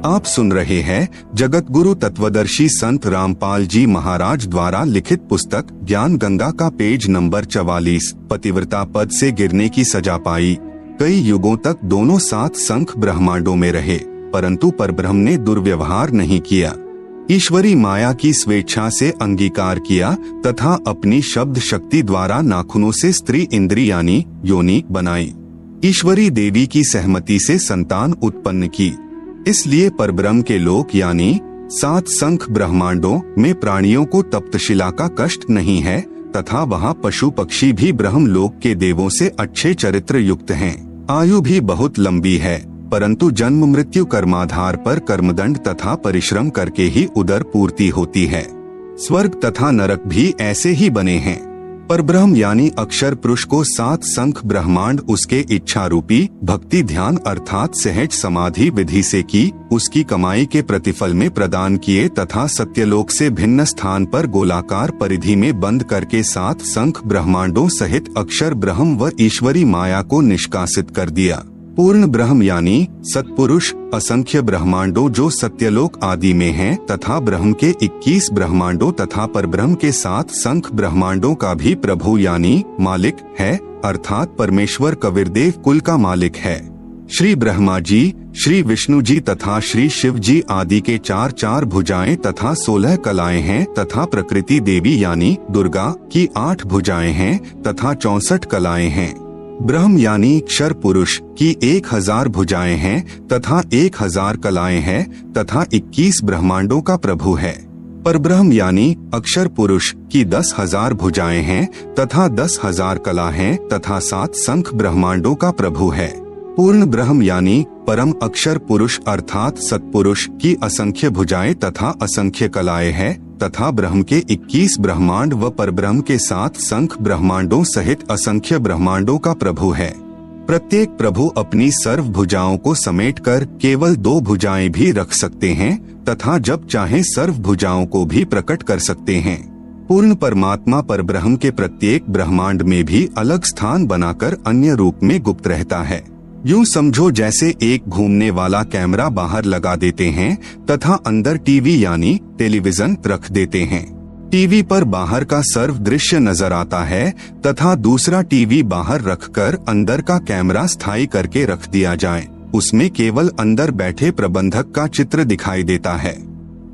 आप सुन रहे हैं जगत गुरु तत्वदर्शी संत रामपाल जी महाराज द्वारा लिखित पुस्तक ज्ञान गंगा का पेज नंबर 44। पतिव्रता पद से गिरने की सजा पाई। कई युगों तक दोनों सात संख ब्रह्मांडों में रहे, परंतु परब्रह्म ने दुर्व्यवहार नहीं किया। ईश्वरी माया की स्वेच्छा से अंगीकार किया तथा अपनी शब्द शक्ति द्वारा नाखूनों से स्त्री इंद्री यानी योनि बनाई। ईश्वरी देवी की सहमति से संतान उत्पन्न की। इसलिए परब्रह्म के लोक यानी सात संख ब्रह्मांडों में प्राणियों को तप्तशिला का कष्ट नहीं है तथा वहाँ पशु पक्षी भी ब्रह्म लोक के देवों से अच्छे चरित्र युक्त हैं। आयु भी बहुत लंबी है, परंतु जन्म मृत्यु कर्माधार पर कर्मदंड तथा परिश्रम करके ही उदर पूर्ति होती है। स्वर्ग तथा नरक भी ऐसे ही बने हैं। परब्रह्म यानी अक्षर पुरुष को सात संख ब्रह्मांड उसके इच्छा रूपी भक्ति ध्यान अर्थात सहज समाधि विधि से की उसकी कमाई के प्रतिफल में प्रदान किए तथा सत्यलोक से भिन्न स्थान पर गोलाकार परिधि में बंद करके सात संख ब्रह्मांडों सहित अक्षर ब्रह्म व ईश्वरी माया को निष्कासित कर दिया। पूर्ण ब्रह्म यानी सत्पुरुष असंख्य ब्रह्मांडों जो सत्यलोक आदि में हैं तथा ब्रह्म के 21 ब्रह्मांडों तथा परब्रह्म के सात संख ब्रह्मांडों का भी प्रभु यानी मालिक है, अर्थात परमेश्वर कबीरदेव कुल का मालिक है। श्री ब्रह्मा जी, श्री विष्णु जी तथा श्री शिव जी आदि के चार चार भुजाएं तथा 16 कलाएं हैं तथा प्रकृति देवी यानी दुर्गा की 8 भुजाएं हैं तथा 64 कलाएं हैं। ब्रह्म यानी क्षर पुरुष की 1000 भुजाएं हैं तथा 1000 कलाएं हैं तथा 21 ब्रह्मांडों का प्रभु है। परब्रह्म यानी अक्षर पुरुष की 10,000 भुजाएं हैं तथा 10,000 कला हैं तथा 7 संख ब्रह्मांडों का प्रभु है। पूर्ण ब्रह्म यानी परम अक्षर पुरुष अर्थात सत्पुरुष की असंख्य भुजाएं तथा असंख्य कलाएं हैं तथा ब्रह्म के 21 ब्रह्मांड व परब्रह्म के 7 संख ब्रह्मांडों सहित असंख्य ब्रह्मांडों का प्रभु है। प्रत्येक प्रभु अपनी सर्व भुजाओं को समेटकर केवल 2 भुजाएं भी रख सकते हैं तथा जब चाहे सर्व भुजाओं को भी प्रकट कर सकते हैं। पूर्ण परमात्मा परब्रह्म के प्रत्येक ब्रह्मांड में भी अलग स्थान बनाकर अन्य रूप में गुप्त रहता है। यूं समझो जैसे एक घूमने वाला कैमरा बाहर लगा देते हैं तथा अंदर टीवी यानी टेलीविजन रख देते हैं। टीवी पर बाहर का सर्व दृश्य नजर आता है तथा दूसरा टीवी बाहर रखकर अंदर का कैमरा स्थायी करके रख दिया जाए। उसमें केवल अंदर बैठे प्रबंधक का चित्र दिखाई देता है,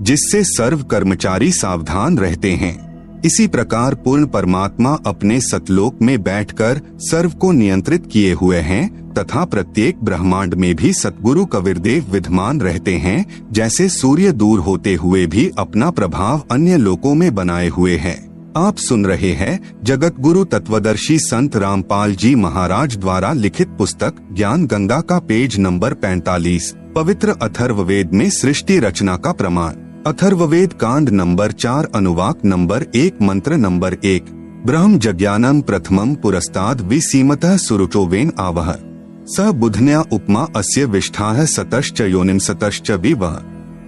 जिससे सर्व कर्मचारी सावधान रहते हैं। इसी प्रकार पूर्ण परमात्मा अपने सतलोक में बैठकर सर्व को नियंत्रित किए हुए हैं तथा प्रत्येक ब्रह्मांड में भी सतगुरु कबीरदेव विद्यमान रहते हैं, जैसे सूर्य दूर होते हुए भी अपना प्रभाव अन्य लोकों में बनाए हुए है। आप सुन रहे हैं जगत गुरु तत्वदर्शी संत रामपाल जी महाराज द्वारा लिखित पुस्तक ज्ञान गंगा का पेज नंबर 45। पवित्र अथर्ववेद में सृष्टि रचना का प्रमाण। अथर्ववेद कांड नंबर 4 अनुवाक नंबर 1 मंत्र नंबर 1। ब्रह्म जज्ञानम प्रथमम पुरस्ताद विसीमतः सुरुचोवेन आवह स बुधन्या उपमा अस्य विष्ठाः सतश्च योनिम सतश्च विवह।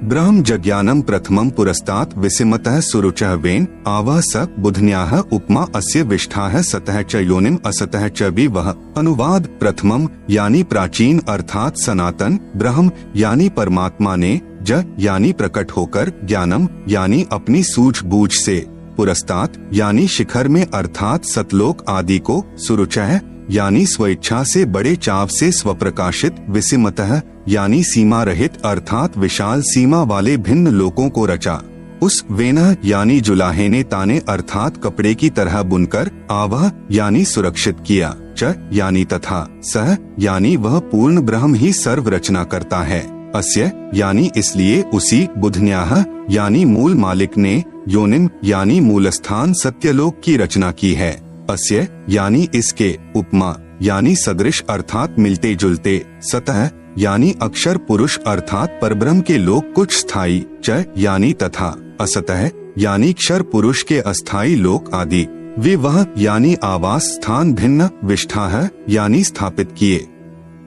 ब्रह्म जज्ञानम प्रथमम पुरस्तात् विसीमतः सुरुचः वेन आवह स बुधन्याः उपमा अस्य विष्ठाः सतः च योनिम असतः च विवह। अनुवाद। प्रथमम यानी प्राचीन अर्थात सनातन, ब्रह्म यानी परमात्मा ने, ज यानी प्रकट होकर, ज्ञानम यानी अपनी सूझबूझ से, पुरस्तात् यानी शिखर में अर्थात सतलोक आदि को, सुरुचः यानी स्वेच्छा से बड़े चाव से स्वप्रकाशित, विसीमतः यानी सीमा रहित अर्थात विशाल सीमा वाले भिन्न लोकों को रचा। उस वेनः यानी जुलाहे ने ताने अर्थात कपड़े की तरह बुनकर, आवह यानी सुरक्षित किया, च यानी तथा, सह यानी वह पूर्ण ब्रह्म ही सर्व रचना करता है, अस्य यानी इसलिए उसी, बुधन्याः यानी मूल मालिक ने, योनिम यानी मूल स्थान सत्यलोक की रचना की है, अस्य यानी इसके, उपमा यानी सदृश अर्थात मिलते जुलते, सतह यानी अक्षर पुरुष अर्थात परब्रह्म के लोक कुछ स्थायी, च यानी तथा, असतः यानी क्षर पुरुष के अस्थायी लोक आदि, विवह यानी आवास स्थान भिन्न, विष्ठाः यानी स्थापित किए।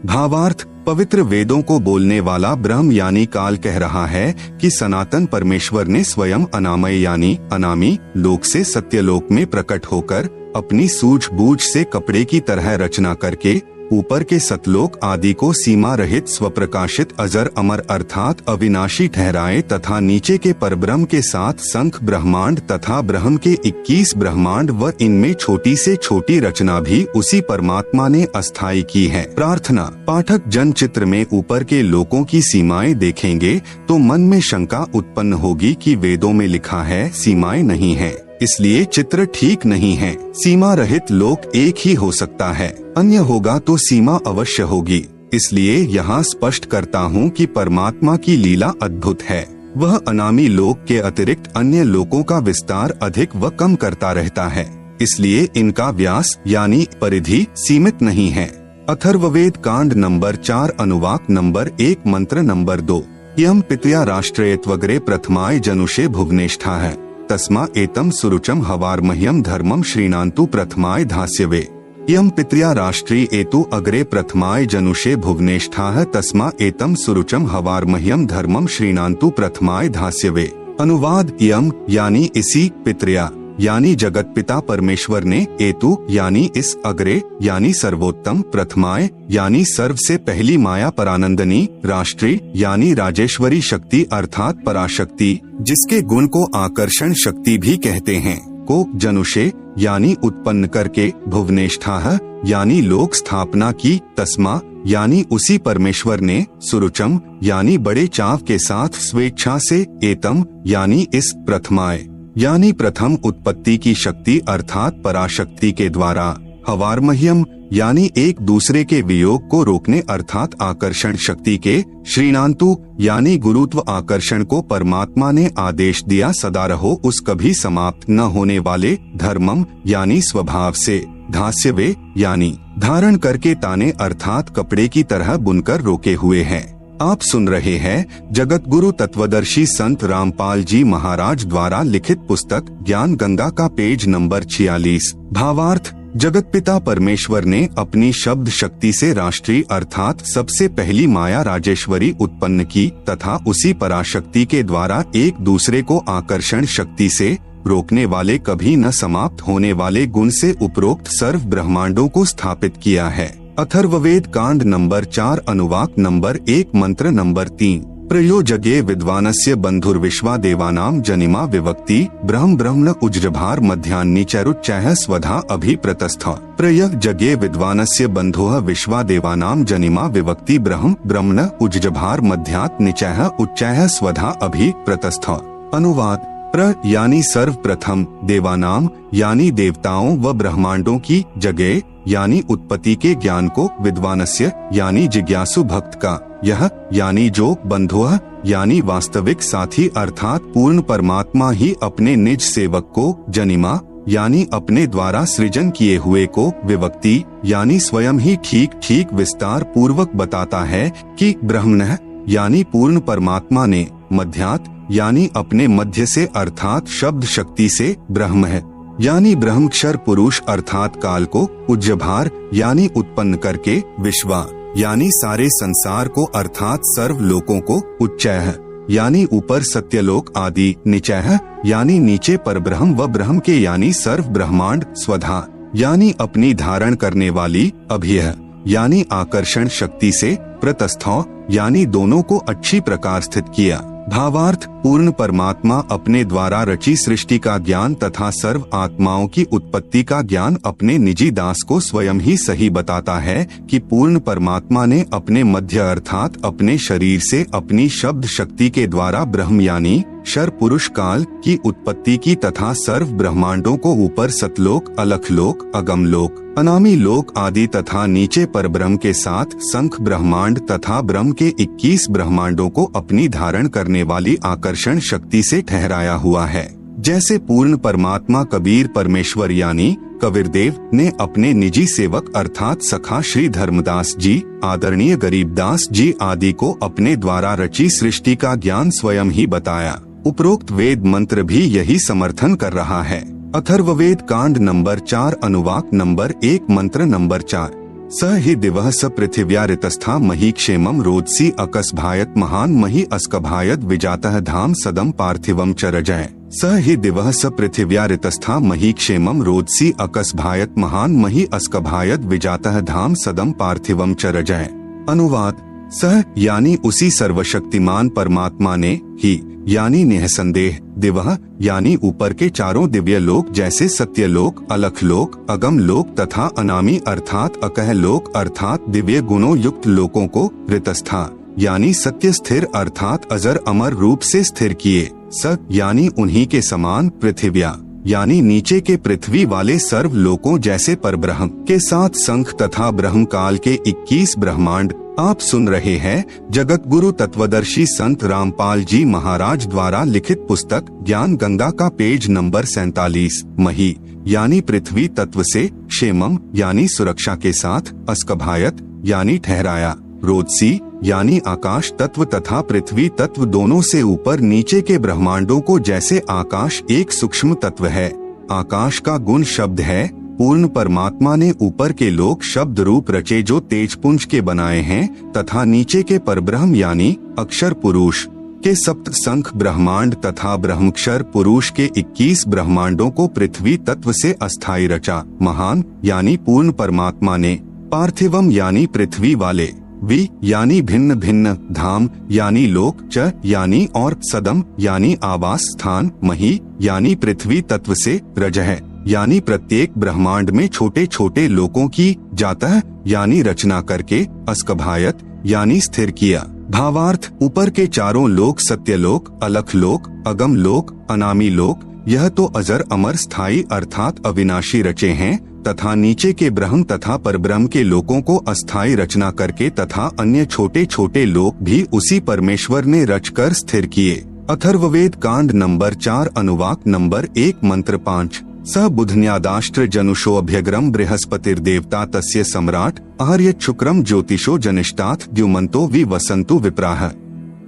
भावार्थ। पवित्र वेदों को बोलने वाला ब्रह्म यानी काल कह रहा है कि सनातन परमेश्वर ने स्वयं अनामय यानी अनामी लोक से सत्यलोक में प्रकट होकर अपनी सूझबूझ से कपड़े की तरह रचना करके ऊपर के सतलोक आदि को सीमा रहित स्वप्रकाशित अजर अमर अर्थात अविनाशी ठहराए तथा नीचे के परब्रह्म के साथ संख ब्रह्मांड तथा ब्रह्म के 21 ब्रह्मांड व इनमें छोटी से छोटी रचना भी उसी परमात्मा ने अस्थायी की है। प्रार्थना। पाठक जन चित्र में ऊपर के लोकों की सीमाएं देखेंगे तो मन में शंका उत्पन्न होगी कि वेदों में लिखा है सीमाएं नहीं है, इसलिए चित्र ठीक नहीं है। सीमा रहित लोक एक ही हो सकता है, अन्य होगा तो सीमा अवश्य होगी। इसलिए यहाँ स्पष्ट करता हूँ कि परमात्मा की लीला अद्भुत है। वह अनामी लोक के अतिरिक्त अन्य लोकों का विस्तार अधिक व कम करता रहता है, इसलिए इनका व्यास यानी परिधि सीमित नहीं है। अथर्ववेद कांड नंबर 4 अनुवाक नंबर 1 मंत्र नंबर 2। यम पितया राष्ट्रयत्वग्रे प्रथमाय जनुषे भुवनेष्ठा है तस्मा एतम सुरुचम हवार्मह्यम धर्मम श्रीणान्तु प्रथमाय धास्यवे। यम पितया राष्ट्री एतु अग्रे प्रथमाय जनुषे भुवनेष्ठा तस्मा एतम सुरुचम हवार्मह्यम धर्मम श्रीणान्तु प्रथमाय धास्यवे। अनुवाद। यम यानी इसी, पितृया यानी जगत पिता परमेश्वर ने, एतु यानी इस, अग्रे यानी सर्वोत्तम, प्रथमाय यानी सर्व से पहली माया परानंदनी, राष्ट्री यानी राजेश्वरी शक्ति अर्थात पराशक्ति जिसके गुण को आकर्षण शक्ति भी कहते हैं, को जनुषे यानी उत्पन्न करके, भुवनेष्ठा यानी लोक स्थापना की, तस्मा यानी उसी परमेश्वर ने, सुरुचम यानी बड़े चाव के साथ स्वेच्छा से, एतम यानी इस, प्रथमाय यानी प्रथम उत्पत्ति की शक्ति अर्थात पराशक्ति के द्वारा, हवार्मह्यम यानी एक दूसरे के वियोग को रोकने अर्थात आकर्षण शक्ति के, श्रीणान्तु यानी गुरुत्व आकर्षण को परमात्मा ने आदेश दिया सदा रहो उस कभी समाप्त न होने वाले, धर्मम यानी स्वभाव से, धास्यवे यानी धारण करके ताने अर्थात कपड़े की तरह बुनकर रोके हुए हैं। आप सुन रहे हैं जगत गुरु तत्वदर्शी संत रामपाल जी महाराज द्वारा लिखित पुस्तक ज्ञान गंगा का पेज नंबर 46। भावार्थ। जगत पिता परमेश्वर ने अपनी शब्द शक्ति से राष्ट्रीय अर्थात सबसे पहली माया राजेश्वरी उत्पन्न की तथा उसी पराशक्ति के द्वारा एक दूसरे को आकर्षण शक्ति से रोकने वाले कभी न समाप्त होने वाले गुण से उपरोक्त सर्व ब्रह्मांडों को स्थापित किया है। अथर्ववेद कांड नंबर 4 अनुवाक नंबर 1 मंत्र नंबर 3। प्रयोजगे विद्वानस्य बंधुर्विश्वा देवानाम जनिमा विवक्ति ब्रह्म ब्रह्मण उज्जभार मध्यान्निचरुच्चैः स्वधा अभिप्रतस्थ। प्रयोजगे विद्वानस्य बंधुः विश्वा देवानाम जनिमा विवक्ति ब्रह्म ब्रह्मण उज्जभार मध्यान्निचैः उच्चैः स्वधा अभिप्रतस्थ। अनुवाद। प्र यानी सर्वप्रथम, देवानाम यानी देवताओं व ब्रह्मांडों की, जगे यानी उत्पत्ति के ज्ञान को, विद्वानस्य यानी जिज्ञासु भक्त का, यह यानी जो, बंधुः यानी वास्तविक साथी अर्थात पूर्ण परमात्मा ही अपने निज सेवक को, जनिमा यानी अपने द्वारा सृजन किए हुए को, विवक्ति यानी स्वयं ही ठीक ठीक विस्तार पूर्वक बताता है कि, ब्रह्मणः यानी पूर्ण परमात्मा ने, मध्यात् यानी अपने मध्य से अर्थात शब्द शक्ति से, ब्रह्म है यानी ब्रह्मक्षर पुरुष अर्थात काल को, उज्जभार यानी उत्पन्न करके, विश्वा यानी सारे संसार को अर्थात सर्व लोकों को, उच्चैः यानी ऊपर सत्यलोक आदि, निचैः यानी नीचे परब्रह्म व ब्रह्म के यानी सर्व ब्रह्मांड, स्वधा यानी अपनी धारण करने वाली, अभियः यानी आकर्षण शक्ति से, प्रतस्थौ यानी दोनों को अच्छी प्रकार स्थित किया। भावार्थ। पूर्ण परमात्मा अपने द्वारा रची सृष्टि का ज्ञान तथा सर्व आत्माओं की उत्पत्ति का ज्ञान अपने निजी दास को स्वयं ही सही बताता है कि पूर्ण परमात्मा ने अपने मध्य अर्थात अपने शरीर से अपनी शब्द शक्ति के द्वारा ब्रह्म यानी शर पुरुष काल की उत्पत्ति की तथा सर्व ब्रह्मांडों को ऊपर सतलोक, अलखलोक, अगमलोक, अनामी लोक आदि तथा नीचे परब्रह्म के साथ संख ब्रह्मांड तथा ब्रह्म के 21 ब्रह्मांडों को अपनी धारण करने वाली आकर्षण शक्ति से ठहराया हुआ है। जैसे पूर्ण परमात्मा कबीर परमेश्वर यानी कबीरदेव ने अपने निजी सेवक अर्थात सखा श्री धर्मदास जी, आदरणीय गरीबदास जी आदि को अपने द्वारा रची सृष्टि का ज्ञान स्वयं ही बताया। उपरोक्त वेद मंत्र भी यही समर्थन कर रहा है। अथर्ववेद कांड नंबर 4 अनुवाक नंबर 1 मंत्र नंबर 4। स हि दिवः स पृथिव्या ऋतस्था मही क्षेमं रोदसी अकस्भायत महान मही अस्कभायत विजातः धाम सदम पार्थिवम चरजय। स हि दिवः स पृथिव्या ऋतस्था मही क्षेमं रोदसी अकस्भायत महान मही अस्कभायत विजातः धाम सदम पार्थिवम च रजय। अनुवाद, सह यानी उसी सर्वशक्तिमान परमात्मा ने, ही यानी निःसंदेह, दिवः यानी ऊपर के चारों दिव्य लोक जैसे सत्यलोक, अलख लोक, अगम लोक तथा अनामी अर्थात अकह लोक अर्थात दिव्य गुणों युक्त लोकों को, ऋतस्था यानी सत्य स्थिर अर्थात अजर अमर रूप से स्थिर किए, स यानी उन्हीं के समान, पृथिव्या यानी नीचे के पृथ्वी वाले सर्व लोकों जैसे परब्रह्म के साथ संख तथा ब्रह्म काल के 21 ब्रह्मांड। आप सुन रहे हैं जगत गुरु तत्वदर्शी संत रामपाल जी महाराज द्वारा लिखित पुस्तक ज्ञान गंगा का पेज नंबर 47। मही यानी पृथ्वी तत्व से, क्षेमम यानी सुरक्षा के साथ, अस्कभायत यानी ठहराया, रोदसी यानी आकाश तत्व तथा पृथ्वी तत्व दोनों से ऊपर नीचे के ब्रह्मांडों को जैसे आकाश एक सूक्ष्म तत्व है। आकाश का गुण शब्द है। पूर्ण परमात्मा ने ऊपर के लोक शब्द रूप रचे जो तेजपुंज के बनाए हैं तथा नीचे के परब्रह्म यानी अक्षर पुरुष के सप्त संख ब्रह्मांड तथा ब्रह्मक्षर पुरुष के 21 ब्रह्मांडों को पृथ्वी तत्व से अस्थायी रचा। महान यानी पूर्ण परमात्मा ने, पार्थिवम यानी पृथ्वी वाले, वि यानी भिन्न भिन्न, धाम यानी लोक, च यानी और, सदम यानी आवास स्थान, मही यानी पृथ्वी तत्व से, रजह यानी प्रत्येक ब्रह्मांड में छोटे छोटे लोकों की, जातः यानी रचना करके, अस्कभायत यानी स्थिर किया। भावार्थ, ऊपर के चारों लोक सत्यलोक, अलख लोक, अगम लोक, अनामी लोक, यह तो अजर अमर स्थायी अर्थात अविनाशी रचे हैं तथा नीचे के ब्रह्म तथा परब्रह्म के लोकों को अस्थायी रचना करके तथा अन्य छोटे छोटे लोक भी उसी परमेश्वर ने रचकर स्थिर किए। अथर्ववेद कांड नंबर 4 अनुवाक नंबर 1 मंत्र 5। स बुधन्यादाष्ट्र जनुषो अभ्यग्रम बृहस्पतिर्देवता तस्य सम्राट आहर्यत शुक्रम ज्योतिषो जनिष्ठात् द्युमन्तो वि वसन्तु विप्राह।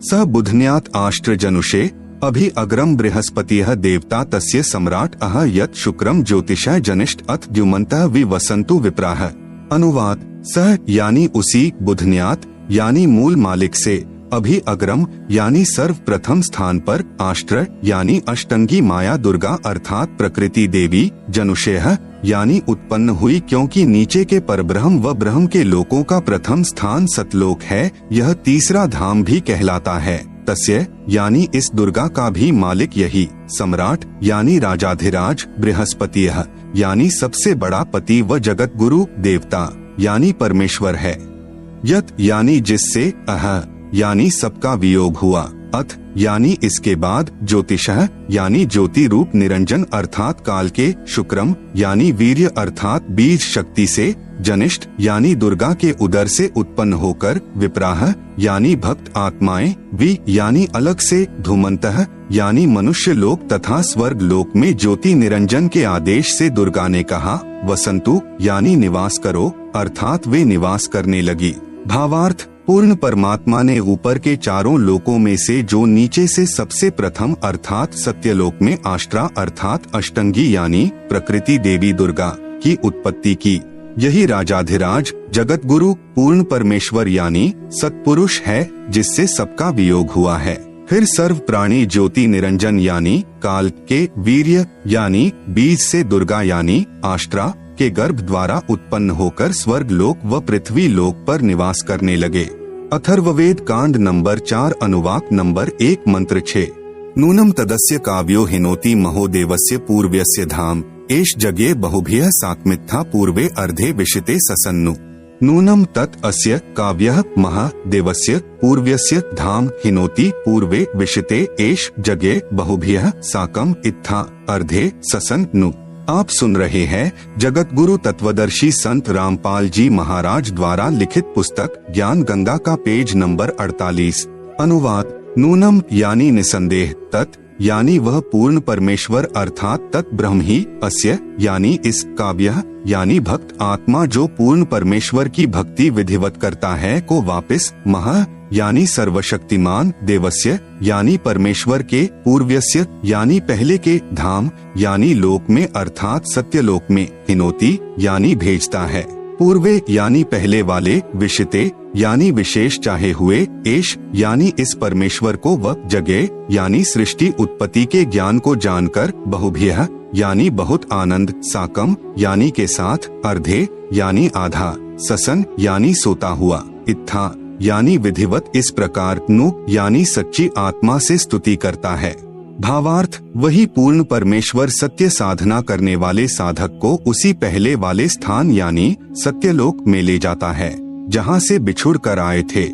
स बुधन्यात् आष्ट्र जनुषे अभि अग्रम बृहस्पतिः देवता तस्य सम्राट आहर्यत शुक्रम ज्योतिषः जनिष्ठ अथ द्युमन्तः वि वसन्तु विप्राह। अनुवाद, सह यानी उसी, बुधन्यात यानी मूल मालिक से, अभि अग्रम यानी सर्वप्रथम स्थान पर, आष्ट्र यानी अष्टंगी माया दुर्गा अर्थात प्रकृति देवी, जनुषेह यानी उत्पन्न हुई क्योंकि नीचे के परब्रह्म व ब्रह्म के लोकों का प्रथम स्थान सतलोक है, यह तीसरा धाम भी कहलाता है। तस्य यानी इस दुर्गा का भी मालिक यही, सम्राट यानी राजाधिराज, बृहस्पतिः यानी सबसे बड़ा पति व जगत गुरु, देवता यानी परमेश्वर है, यत यानी जिससे, अह यानी सबका वियोग हुआ, अथ यानी इसके बाद, ज्योतिषः यानी ज्योति रूप निरंजन अर्थात काल के, शुक्रम यानी वीर्य अर्थात बीज शक्ति से, जनिष्ठ यानी दुर्गा के उदर से उत्पन्न होकर, विप्राह यानी भक्त आत्माएं, वि यानी अलग से, धूमन्तः यानी मनुष्य लोक तथा स्वर्ग लोक में ज्योति निरंजन के आदेश से दुर्गा ने कहा, वसंतु यानी निवास करो अर्थात वे निवास करने लगी। भावार्थ, पूर्ण परमात्मा ने ऊपर के चारों लोकों में से जो नीचे से सबसे प्रथम अर्थात सत्यलोक में आष्ट्रा अर्थात अष्टंगी यानी प्रकृति देवी दुर्गा की उत्पत्ति की। यही राजाधिराज जगत गुरु पूर्ण परमेश्वर यानी सत्पुरुष है जिससे सबका वियोग हुआ है। फिर सर्व प्राणी ज्योति निरंजन यानी काल के वीर्य यानी बीज से दुर्गा यानी आष्ट्रा के गर्भ द्वारा उत्पन्न होकर स्वर्ग लोक व पृथ्वी लोक पर निवास करने लगे। अथर्ववेद कांड नंबर 4 अनुवाक नंबर 1 मंत्र 6। नूनम तदस्य काव्यो हिनोति महोदेवस्य पूर्व्यस्य धाम एष जगे बहुभिः सात्मित्था पूर्वे अर्धे विशिते ससन्नु। नूनम तत् अस्य काव्यः महादेवस्य पूर्व्यस्य धाम हिनोति पूर्वे विशिते एष जगे बहुभिः साकम इत्था अर्धे ससन्नु। आप सुन रहे हैं जगत गुरु तत्वदर्शी संत रामपाल जी महाराज द्वारा लिखित पुस्तक ज्ञान गंगा का पेज नंबर 48। अनुवाद, नूनम यानी निसंदेह, तत् यानी वह पूर्ण परमेश्वर अर्थात तत् ब्रह्म ही, अस्य यानी इस, काव्य यानी भक्त आत्मा जो पूर्ण परमेश्वर की भक्ति विधिवत करता है को वापिस, महा यानी सर्वशक्तिमान, देवस्य यानी परमेश्वर के, पूर्व्यस्य यानी पहले के, धाम यानी लोक में अर्थात सत्यलोक में, हिनोति यानी भेजता है। पूर्वे यानी पहले वाले, विशिते यानी विशेष चाहे हुए, एश यानी इस परमेश्वर को व जगह यानी सृष्टि उत्पत्ति के ज्ञान को जानकर, बहुभ्यः यानी बहुत आनंद, साकम यानी के साथ, अर्धे यानी आधा, ससन यानी सोता हुआ, इत्था यानी विधिवत इस प्रकार, नु यानी सच्ची आत्मा से स्तुति करता है। भावार्थ, वही पूर्ण परमेश्वर सत्य साधना करने वाले साधक को उसी पहले वाले स्थान यानी सत्यलोक में ले जाता है जहाँ से बिछुड़ कर आए थे।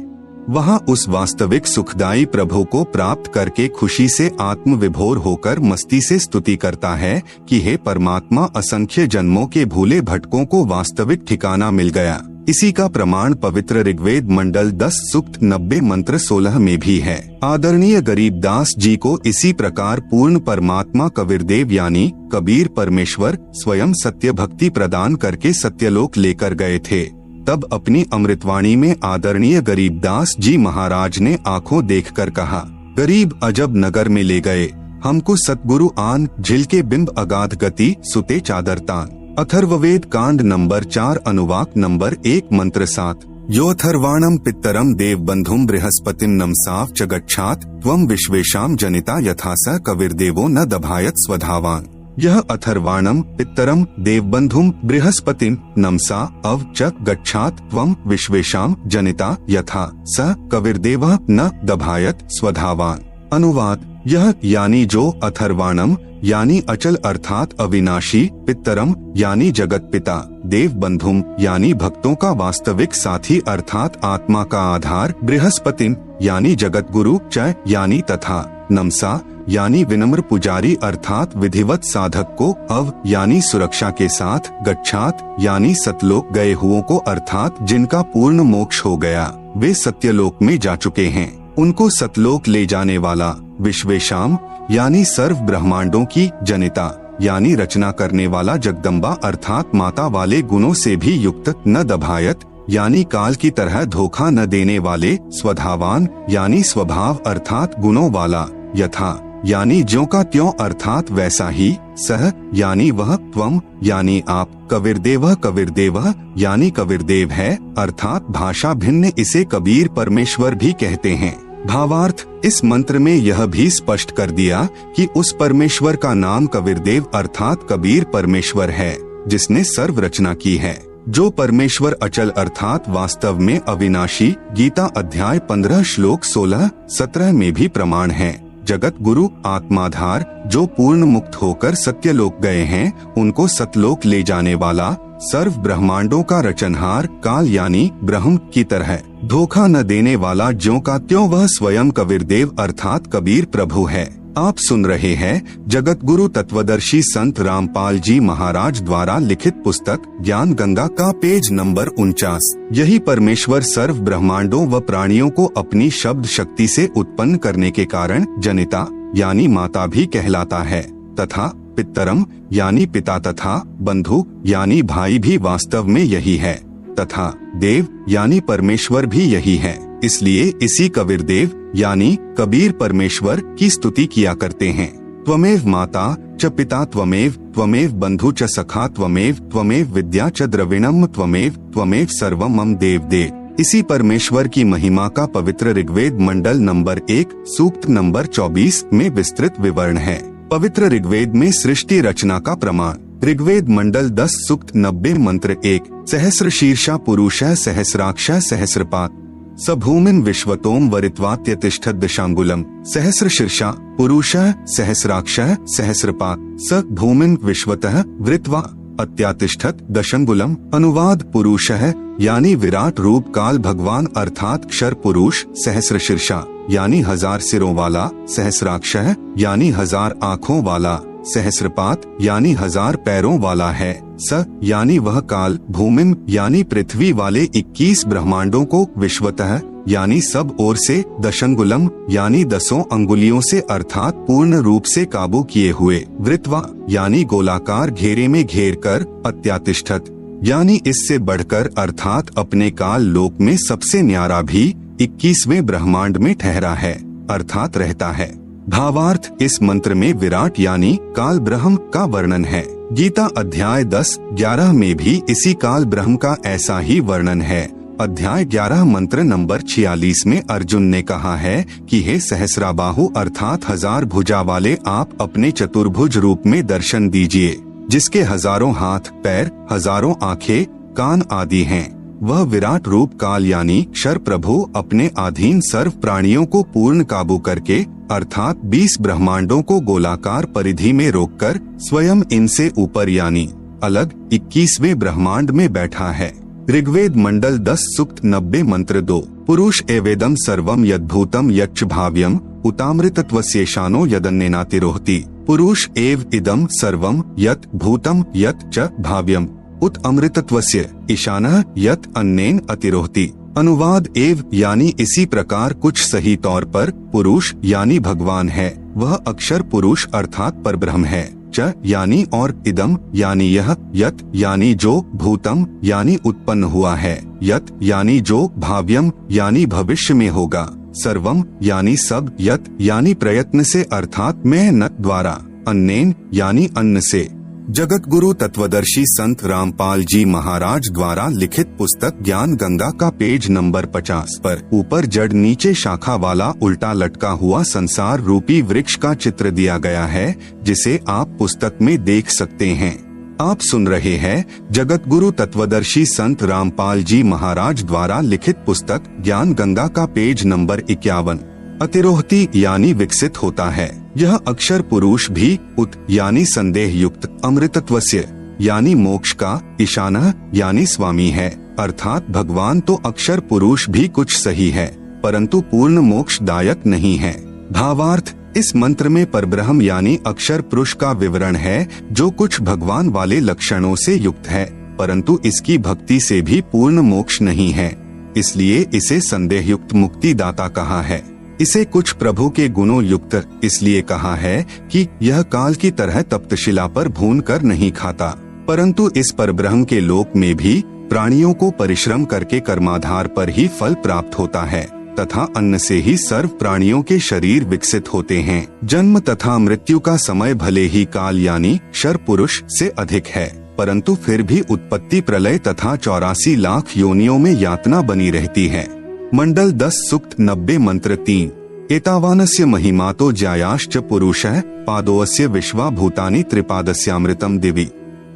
वहाँ उस वास्तविक सुखदायी प्रभु को प्राप्त करके खुशी से आत्म विभोर होकर मस्ती से स्तुति करता है कि हे परमात्मा, असंख्य जन्मों के भूले भटकों को वास्तविक ठिकाना मिल गया। इसी का प्रमाण पवित्र ऋग्वेद मंडल 10 सूक्त 90 मंत्र 16 में भी है। आदरणीय गरीबदास जी को इसी प्रकार पूर्ण परमात्मा कबीरदेव यानी कबीर परमेश्वर स्वयं सत्य भक्ति प्रदान करके सत्यलोक लेकर गए थे। तब अपनी अमृतवाणी में आदरणीय गरीबदास जी महाराज ने आंखों देखकर कहा, गरीब अजब नगर में ले गए हमको सतगुरु आन, झिल के बिंब अगाध गति, सुते चादरतान। अथर्ववेद कांड नंबर 4 अनुवाक नंबर 1 मंत्र 7। यो अथर्वाणम पित्तरम देव बंधुम बृहस्पतिम नमसाव च गच्छात त्वं विश्वेशाम जनिता यथा स कबीरदेवो न दभायत स्वधावान। यह अथर्वाणम पित्तरम देवबंधुम बृहस्पतिम नमसा अव च गच्छात त्वं विश्वेशाम जनिता यथा स कबीरदेवः न दभायत स्वधावान। अनुवाद, यह यानी जो अथर्वाणम यानी अचल अर्थात अविनाशी, पित्तरम यानी जगत पिता, देव बंधुम यानी भक्तों का वास्तविक साथी अर्थात आत्मा का आधार, बृहस्पतिम यानी जगत गुरु, च यानी तथा, नमसा यानी विनम्र पुजारी अर्थात विधिवत साधक को, अव यानी सुरक्षा के साथ, गच्छात यानी सतलोक गए हुओं को अर्थात जिनका पूर्ण मोक्ष हो गया, वे सत्यलोक में जा चुके हैं, उनको सतलोक ले जाने वाला, विश्वेशाम यानी सर्व ब्रह्मांडों की, जनिता यानी रचना करने वाला जगदम्बा अर्थात माता वाले गुणों से भी युक्त, न दभायत यानी काल की तरह धोखा न देने वाले, स्वधावान यानी स्वभाव अर्थात गुणों वाला, यथा यानी ज्यों का त्यों अर्थात वैसा ही, सह यानी वह, त्वम यानी आप, कबीरदेवः कबीरदेवः यानी कबीरदेव है अर्थात भाषा भिन्न इसे कबीर परमेश्वर भी कहते हैं। भावार्थ, इस मंत्र में यह भी स्पष्ट कर दिया कि उस परमेश्वर का नाम कबीरदेव अर्थात कबीर परमेश्वर है जिसने सर्व रचना की है। जो परमेश्वर अचल अर्थात वास्तव में अविनाशी, गीता अध्याय 15 श्लोक 16-17 में भी प्रमाण है। जगत गुरु आत्माधार जो पूर्ण मुक्त होकर सत्यलोक गए हैं, उनको सतलोक ले जाने वाला, सर्व ब्रह्मांडों का रचनहार, काल यानी ब्रह्म की तरह धोखा न देने वाला, ज्यों का त्यों वह स्वयं कबीरदेव अर्थात कबीर प्रभु है। आप सुन रहे हैं जगत गुरु तत्वदर्शी संत रामपाल जी महाराज द्वारा लिखित पुस्तक ज्ञान गंगा का पेज नंबर 49। यही परमेश्वर सर्व ब्रह्मांडों व प्राणियों को अपनी शब्द शक्ति से उत्पन्न करने के कारण जनिता यानी माता भी कहलाता है, तथा पित्तरम यानी पिता तथा बंधु यानी भाई भी वास्तव में यही है, तथा देव यानी परमेश्वर भी यही है। इसलिए इसी कबीरदेव यानी कबीर परमेश्वर की स्तुति किया करते हैं। त्वमेव माता च पिता त्वमेव, त्वमेव बंधु च सखा त्वमेव, त्वमेव विद्या च द्रविणम त्वमेव, त्वमेव सर्वम मम देव देव। इसी परमेश्वर की महिमा का पवित्र ऋग्वेद मंडल नंबर 1 सूक्त नंबर 24 में विस्तृत विवरण है। पवित्र ऋग्वेद में सृष्टि रचना का प्रमाण, ऋग्वेद मंडल 10 सूक्त 90 मंत्र 1, सहस्र शीर्षा पुरुषः सहस्राक्ष सहस्रपात स भूमिन विश्वतोम वरित्वात्यतिष्ठत् दशांगुलम। सहस्र शीर्षा पुरुषः सहस्राक्षः सहस्रपात स भूमिन विश्वतः वृत्वा अत्यातिष्ठत् दशंगुलम। अनुवाद, पुरुषः यानी विराट रूप काल भगवान अर्थात क्षर पुरुष, सहस्र शीर्षा यानी 1000 सिरों वाला, सहस्राक्षः यानी 1000 आँखों वाला, सहस्रपात यानी 1000 पैरों वाला है, स यानी वह काल, भूमिन यानी पृथ्वी वाले 21 ब्रह्मांडों को, विश्वतः यानी सब ओर से, दशंगुलम यानी 10 अंगुलियों से अर्थात पूर्ण रूप से काबू किए हुए, वृत्वा यानी गोलाकार घेरे में घेर कर, अत्यातिष्ठत यानी इससे बढ़कर अर्थात अपने काल लोक में सबसे न्यारा भी 21वें ब्रह्मांड में ठहरा है अर्थात रहता है। भावार्थ, इस मंत्र में विराट यानी काल ब्रह्म का वर्णन है। गीता अध्याय 10-11 में भी इसी काल ब्रह्म का ऐसा ही वर्णन है। अध्याय 11 मंत्र नंबर 46 में अर्जुन ने कहा है कि हे सहस्राबाहु अर्थात 1000 भुजा वाले, आप अपने चतुर्भुज रूप में दर्शन दीजिए, जिसके हजारों हाथ पैर, हजारों आंखें, कान आदि हैं। वह विराट रूप काल यानी क्षर प्रभु अपने अधीन सर्व प्राणियों को पूर्ण काबू करके अर्थात 20 ब्रह्मांडों को गोलाकार परिधि में रोककर स्वयं इनसे ऊपर यानी अलग 21वें ब्रह्मांड में बैठा है। ऋग्वेद मंडल 10 सूक्त 90 मंत्र 2। पुरुष एवेदम सर्वम यद्भूतम यच्च भाव्यम उतामृतत्वस्येषानो यदन्नेनातिरोहति। पुरुष एव इदम सर्वम यत् भूतम यत् च भाव्यम उत अमृतत्वस्य ईशानः यत् अन्नेन अतिरोहति। अनुवाद एव यानी इसी प्रकार कुछ सही तौर पर पुरुष यानी भगवान है, वह अक्षर पुरुष अर्थात परब्रह्म है। च यानी और इदम यानी यह, यत यानी जो, भूतम यानी उत्पन्न हुआ है, यत यानी जो, भाव्यम यानी भविष्य में होगा, सर्वम यानी सब, यत यानी प्रयत्न से अर्थात मेहनत द्वारा, अन्नेन यानी अन्न से। जगत गुरु तत्वदर्शी संत रामपाल जी महाराज द्वारा लिखित पुस्तक ज्ञान गंगा का पेज नंबर 50 पर ऊपर जड़ नीचे शाखा वाला उल्टा लटका हुआ संसार रूपी वृक्ष का चित्र दिया गया है, जिसे आप पुस्तक में देख सकते हैं। आप सुन रहे हैं जगत गुरु तत्वदर्शी संत रामपाल जी महाराज द्वारा लिखित पुस्तक ज्ञान गंगा का पेज नंबर 51। अतिरोहति यानी विकसित होता है। यह अक्षर पुरुष भी उत यानी संदेह युक्त, अमृतत्वस्य यानी मोक्ष का, ईशानः यानी स्वामी है, अर्थात भगवान तो अक्षर पुरुष भी कुछ सही है, परंतु पूर्ण मोक्षदायक नहीं है। भावार्थ, इस मंत्र में परब्रह्म यानी अक्षर पुरुष का विवरण है, जो कुछ भगवान वाले लक्षणों से युक्त है, परंतु इसकी भक्ति से भी पूर्ण मोक्ष नहीं है, इसलिए इसे संदेह युक्त मुक्ति दाता कहा है। इसे कुछ प्रभु के गुणों युक्त इसलिए कहा है कि यह काल की तरह तप्तशिला पर भून कर नहीं खाता, परंतु इस परब्रह्म के लोक में भी प्राणियों को परिश्रम करके कर्माधार पर ही फल प्राप्त होता है तथा अन्न से ही सर्व प्राणियों के शरीर विकसित होते हैं। जन्म तथा मृत्यु का समय भले ही काल यानी क्षर पुरुष से अधिक है, परंतु फिर भी उत्पत्ति प्रलय तथा 84 लाख योनियों में यातना बनी रहती है। मंडल 10 सूक्त 90 मंत्र 3। एतावानस्य महिमा तो ज्यायाश्च पुरुषः पादोऽस्य विश्वा भूतानि त्रिपादस्यामृतम दिवि।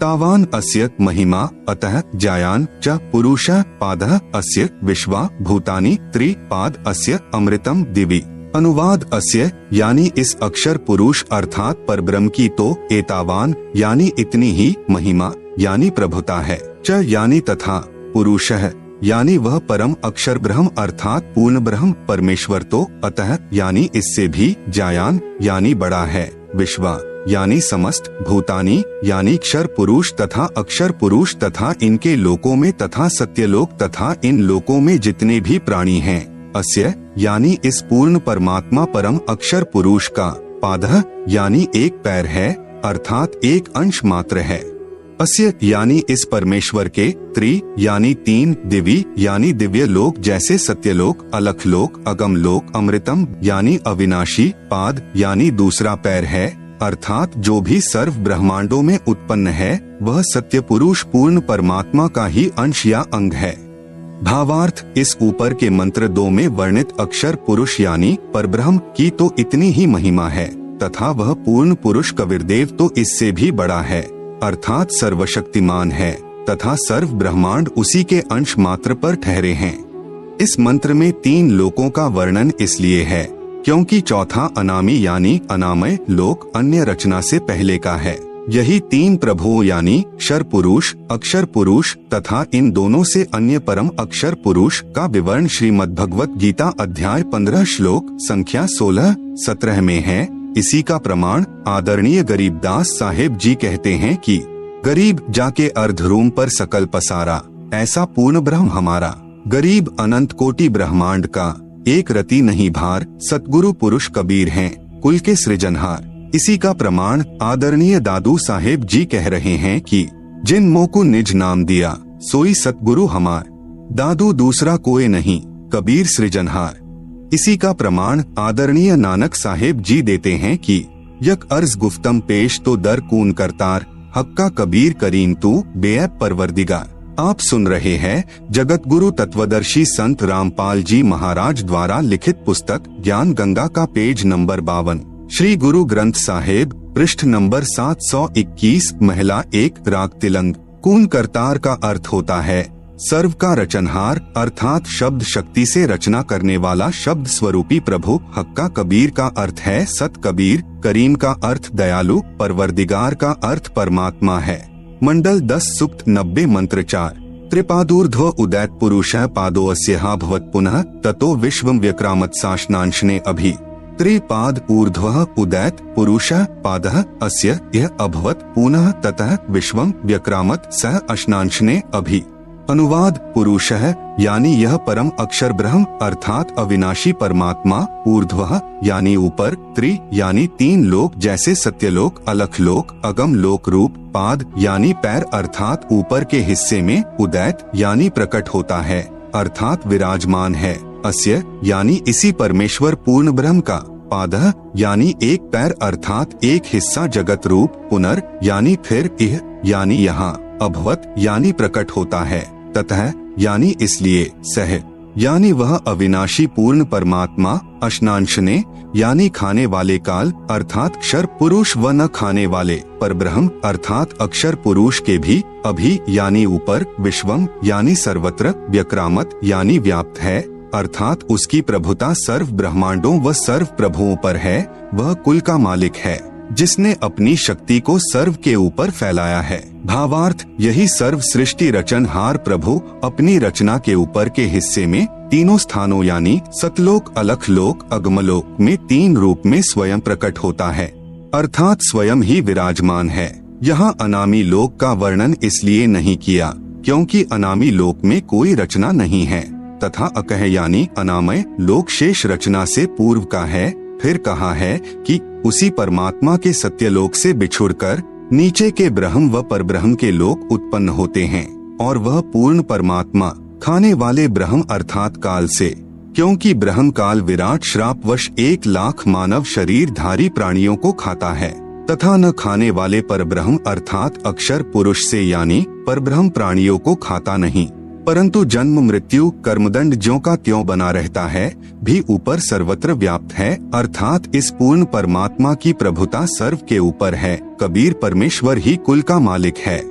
तावान अस्य महिमा अतः ज्यायान च पुरुषः पादः अस्य विश्वा भूतानि त्रिपाद अस्य अमृतम दिवि। अनुवाद अस्य यानी इस अक्षर पुरुष अर्थात परब्रह्म की तो एतावान यानी इतनी ही महिमा यानी प्रभुता है, च यानी तथा, पुरुषः यानी वह परम अक्षर ब्रह्म अर्थात पूर्ण ब्रह्म परमेश्वर तो अतः यानी इससे भी, ज्यायान यानी बड़ा है, विश्वा यानी समस्त, भूतानी यानी क्षर पुरुष तथा अक्षर पुरुष तथा इनके लोकों में तथा सत्यलोक तथा इन लोकों में जितने भी प्राणी हैं, अस्य यानी इस पूर्ण परमात्मा परम अक्षर पुरुष का, पादः यानी एक पैर है अर्थात एक अंश मात्र है, अस्य यानी इस परमेश्वर के, त्रि यानी 3, दिवी यानी दिव्य लोक जैसे सत्यलोक, अलख लोक, अगम लोक, अमृतम यानी अविनाशी, पाद यानी दूसरा पैर है, अर्थात जो भी सर्व ब्रह्मांडों में उत्पन्न है वह सत्य पुरुष पूर्ण परमात्मा का ही अंश या अंग है। भावार्थ, इस ऊपर के मंत्र 2 में वर्णित अक्षर पुरुष यानी परब्रह्म की तो इतनी ही महिमा है तथा वह पूर्ण पुरुष कबीरदेव तो इससे भी बड़ा है, अर्थात सर्वशक्तिमान है तथा सर्व ब्रह्मांड उसी के अंश मात्र पर ठहरे हैं। इस मंत्र में 3 लोकों का वर्णन इसलिए है क्योंकि चौथा अनामी यानी अनामय लोक अन्य रचना से पहले का है। यही 3 प्रभुओं यानी क्षर पुरुष, अक्षर पुरुष तथा इन दोनों से अन्य परम अक्षर पुरुष का विवरण श्रीमद् भगवत गीता अध्याय 15 श्लोक संख्या 16-17 में है। इसी का प्रमाण आदरणीय गरीबदास साहेब जी कहते हैं कि गरीब जाके अर्ध रूम पर सकल पसारा, ऐसा पूर्ण ब्रह्म हमारा, गरीब अनंत कोटि ब्रह्मांड का, एक रति नहीं भार, सतगुरु पुरुष कबीर हैं कुल के सृजनहार। इसी का प्रमाण आदरणीय दादू साहेब जी कह रहे हैं कि जिन मोह को निज नाम दिया सोई सतगुरु हमार, दादू दूसरा कोई नहीं, कबीर सृजनहार। इसी का प्रमाण आदरणीय नानक साहेब जी देते हैं कि यक अर्ज गुफ्तम पेश तो दर कून करतार, हक्का कबीर करीम तू बेअब परवरदिगार। आप सुन रहे हैं जगत गुरु तत्वदर्शी संत रामपाल जी महाराज द्वारा लिखित पुस्तक ज्ञान गंगा का पेज नंबर 52, श्री गुरु ग्रंथ साहिब, पृष्ठ नंबर 721, महिला 1, राग तिलंग। कून करतार का अर्थ होता है सर्व का रचनहार, अर्थात शब्द शक्ति से रचना करने वाला शब्द स्वरूपी प्रभु। हक्का कबीर का अर्थ है सत कबीर, करीम का अर्थ दयालु, परवरदिगार का अर्थ परमात्मा है। मंडल 10 सूक्त 90 मंत्र 4। त्रिपादूर्ध्व उदैत पुरुषः पादोऽस्यः भवत् पुनः ततो विश्वं व्यक्रामत् साशनांशने अभि। त्रिपाद ऊर्ध्वः उदैत पुरुषः पादः अस्य यह अभवत् पुनः ततः विश्वं व्यक्रामत् सह अशनांशने अभि। अनुवाद पुरुषः यानी यह परम अक्षर ब्रह्म अर्थात अविनाशी परमात्मा, ऊर्ध्वः यानी ऊपर, त्रि यानी 3 लोक जैसे सत्यलोक, अलख लोक, अगम लोक रूप, पाद यानी पैर अर्थात ऊपर के हिस्से में, उदैत यानी प्रकट होता है अर्थात विराजमान है, अस्य यानी इसी परमेश्वर पूर्ण ब्रह्म का, पादः यानी एक पैर अर्थात एक हिस्सा जगत रूप, पुनर् यानी फिर, इह यानी यहाँ, अभवत यानी प्रकट होता है, ततः यानी इसलिए, सह यानी वह अविनाशी पूर्ण परमात्मा, अशनांशने यानी खाने वाले काल अर्थात क्षर पुरुष व न खाने वाले, परब्रह्म अर्थात अक्षर पुरुष के भी, अभि यानी ऊपर, विश्वम यानी सर्वत्र, व्यक्रामत यानी व्याप्त है अर्थात उसकी प्रभुता सर्व ब्रह्मांडों व सर्व प्रभुओं पर है। वह कुल का मालिक है जिसने अपनी शक्ति को सर्व के ऊपर फैलाया है। भावार्थ यही सर्व सृष्टि रचनहार प्रभु अपनी रचना के ऊपर के हिस्से में तीनों स्थानों यानी सतलोक, अलख लोक, अगमलोक में 3 रूप में स्वयं प्रकट होता है अर्थात स्वयं ही विराजमान है। यहाँ अनामी लोक का वर्णन इसलिए नहीं किया क्योंकि अनामी लोक में कोई रचना नहीं है, तथा अकह यानी अनामय लोक शेष रचना से पूर्व का है। फिर कहा है कि उसी परमात्मा के सत्यलोक से बिछुड़कर नीचे के ब्रह्म व परब्रह्म के लोक उत्पन्न होते हैं और वह पूर्ण परमात्मा खाने वाले ब्रह्म अर्थात काल से, क्योंकि ब्रह्म काल विराट श्रापवश 1 लाख मानव शरीरधारी प्राणियों को खाता है, तथा न खाने वाले परब्रह्म अर्थात अक्षर पुरुष से यानी परब्रह्म प्राणियों को खाता नहीं, परंतु जन्म मृत्यु कर्मदंड ज्यों का त्यों बना रहता है, भी ऊपर सर्वत्र व्याप्त है अर्थात इस पूर्ण परमात्मा की प्रभुता सर्व के ऊपर है। कबीर परमेश्वर ही कुल का मालिक है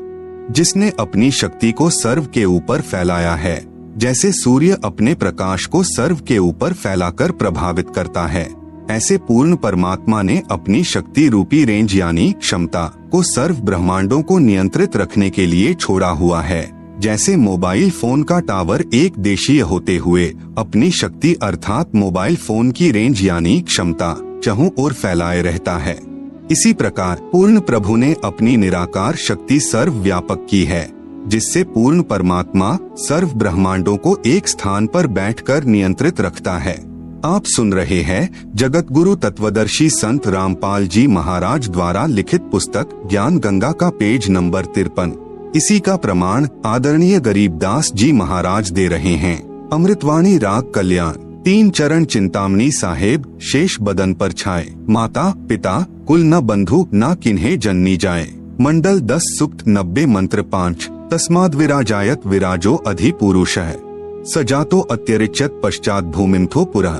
जिसने अपनी शक्ति को सर्व के ऊपर फैलाया है, जैसे सूर्य अपने प्रकाश को सर्व के ऊपर फैलाकर प्रभावित करता है, ऐसे पूर्ण परमात्मा ने अपनी शक्ति रूपी रेंज यानी क्षमता को सर्व ब्रह्मांडों को नियंत्रित रखने के लिए छोड़ा हुआ है। जैसे मोबाइल फोन का टावर एक देशीय होते हुए अपनी शक्ति अर्थात मोबाइल फोन की रेंज यानी क्षमता चहुं ओर फैलाए रहता है, इसी प्रकार पूर्ण प्रभु ने अपनी निराकार शक्ति सर्व व्यापक की है, जिससे पूर्ण परमात्मा सर्व ब्रह्मांडों को एक स्थान पर बैठकर नियंत्रित रखता है। आप सुन रहे हैं जगत गुरु तत्वदर्शी संत रामपाल जी महाराज द्वारा लिखित पुस्तक ज्ञान गंगा का पेज नंबर 53। इसी का प्रमाण आदरणीय गरीबदास जी महाराज दे रहे हैं। अमृतवाणी राग कल्याण। 3 चरण चिंतामणि साहेब शेष बदन पर छाए, माता पिता कुल न बंधु न किन्हे जननी जाए। मंडल 10 सूक्त 90 मंत्र 5। तस्माद् विराजायत विराजो अधि पुरुषः सजातो अत्यरिच्यत पश्चात भूमिमथो पुरः।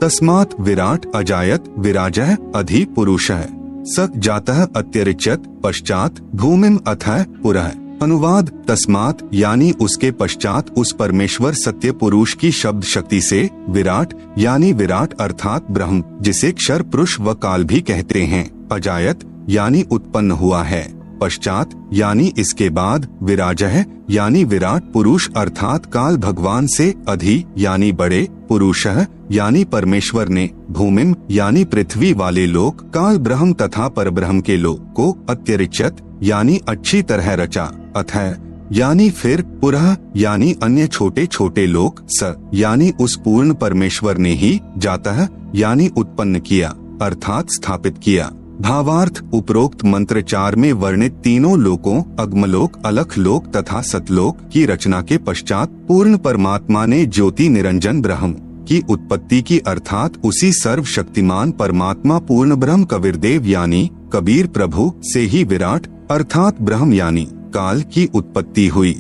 तस्मात् विराट अजायत विराजः अधि पुरुषः स जातः अत्यरिच्यत पश्चात भूमिम अथः पुरः। अनुवाद तस्मात् यानी उसके पश्चात उस परमेश्वर सत्य पुरुष की शब्द शक्ति से, विराट यानी विराट अर्थात ब्रह्म जिसे क्षर पुरुष व काल भी कहते हैं, अजायत यानी उत्पन्न हुआ है, पश्चात यानी इसके बाद, विराजः यानी विराट पुरुष अर्थात काल भगवान से, अधि यानी बड़े, पुरुषः यानी परमेश्वर ने, भूमिम यानी पृथ्वी वाले लोक, काल ब्रह्म तथा परब्रह्म के लोक को, अत्यरिच्यत यानी अच्छी तरह रचा, अथः यानी फिर, पुरः यानी अन्य छोटे छोटे लोक, स यानी उस पूर्ण परमेश्वर ने ही, जातः यानी उत्पन्न किया अर्थात स्थापित किया। भावार्थ उपरोक्त मंत्र 4 में वर्णित तीनों लोकों अग्मलोक, अलख लोक तथा सतलोक की रचना के पश्चात पूर्ण परमात्मा ने ज्योति निरंजन ब्रह्म की उत्पत्ति की अर्थात उसी सर्वशक्तिमान परमात्मा पूर्ण ब्रह्म कबीरदेव यानी कबीर प्रभु से ही विराट अर्थात ब्रह्म यानी काल की उत्पत्ति हुई।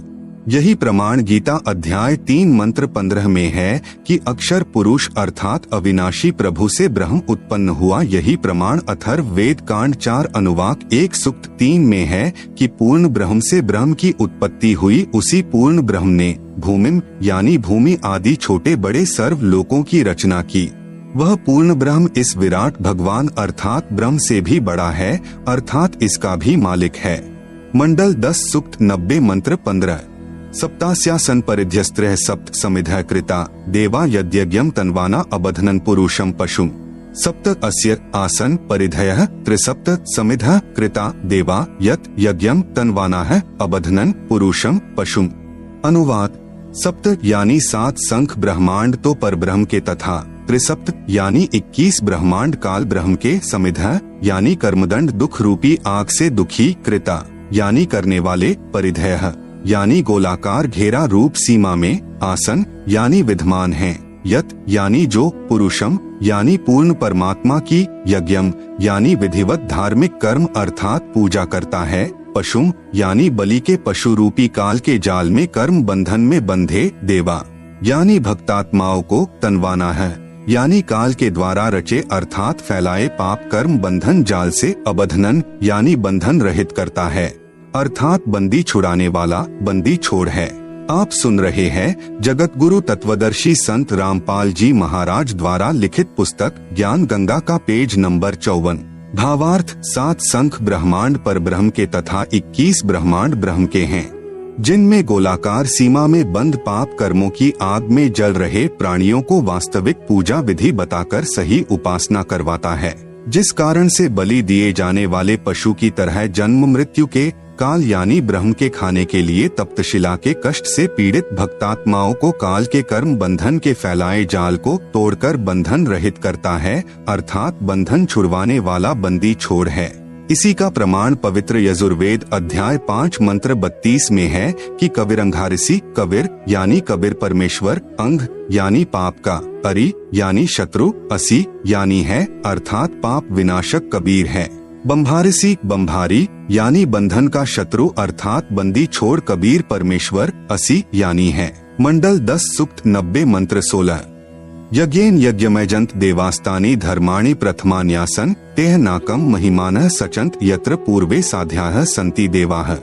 यही प्रमाण गीता अध्याय 3 मंत्र 15 में है कि अक्षर पुरुष अर्थात अविनाशी प्रभु से ब्रह्म उत्पन्न हुआ। यही प्रमाण अथर्व वेद कांड 4 अनुवाक 1 सूक्त 3 में है कि पूर्ण ब्रह्म से ब्रह्म की उत्पत्ति हुई। उसी पूर्ण ब्रह्म ने भूमिम यानी भूमि आदि छोटे बड़े सर्व लोकों की रचना की। वह पूर्ण ब्रह्म इस विराट भगवान अर्थात ब्रह्म से भी बड़ा है अर्थात इसका भी मालिक है। मंडल 10 सूक्त 90 मंत्र 15 सप्तास्यासन परिध्यस्त्रः सप्त समिधः कृता देवा यद्यज्ञम तन्वाना अबधनन पुरुषम पशुम सप्त अस्य आसन परिधयः त्रिसप्त समिधः कृता देवा यत् यज्ञम तन्वानाः अबधनन पुरुषम पशुम। अनुवाद सप्त यानी 7 संख ब्रह्मांड तो परब्रह्म के तथा त्रिसप्त यानी 21 ब्रह्मांड काल ब्रह्म के समिधः यानी कर्मदंड दुख रूपी आग से दुखी कृता यानी करने वाले परिधयः यानी गोलाकार घेरा रूप सीमा में आसन यानी विद्यमान हैं यत यानी जो पुरुषम यानी पूर्ण परमात्मा की यज्ञम यानी विधिवत धार्मिक कर्म अर्थात पूजा करता है पशुम यानी बलि के पशु रूपी काल के जाल में कर्म बंधन में बंधे देवा यानी भक्तात्माओं को तनवाना है यानी काल के द्वारा रचे अर्थात फैलाए पाप कर्म बंधन जाल से अबधनन यानी बंधन रहित करता है अर्थात बंदी छुड़ाने वाला बंदी छोड़ है। आप सुन रहे हैं जगत गुरु तत्वदर्शी संत रामपाल जी महाराज द्वारा लिखित पुस्तक ज्ञान गंगा का पेज नंबर 54। भावार्थ 7 संख ब्रह्मांड पर ब्रह्म के तथा 21 ब्रह्मांड ब्रह्म के हैं, जिनमें गोलाकार सीमा में बंद पाप कर्मों की आग में जल रहे प्राणियों को वास्तविक पूजा विधि बताकर सही उपासना करवाता है, जिस कारण से बलि दिए जाने वाले पशु की तरह जन्म मृत्यु के काल यानी ब्रह्म के खाने के लिए तप्तशिला के कष्ट से पीड़ित भक्तात्माओं को काल के कर्म बंधन के फैलाए जाल को तोड़कर बंधन रहित करता है अर्थात बंधन छुड़वाने वाला बंदी छोड़ है। इसी का प्रमाण पवित्र यजुर्वेद अध्याय 5 मंत्र 32 में है कि कविरंघारिसी कबीर यानी कबीर परमेश्वर, अंग यानी पाप का, अरि यानी शत्रु, असी यानी है अर्थात पाप विनाशक कबीर है, बंभारिसी बंभारी यानी बंधन का शत्रु अर्थात बंदी छोड़ कबीर परमेश्वर, असी यानी है। मंडल 10 सूक्त 90 मंत्र 16 यज्ञेन यज्ञमयजंत देवास्तानि धर्माणि प्रथमान्यासन तेह नाकम महिमानः सचंत यत्र पूर्वे साध्याः सन्ति देवाः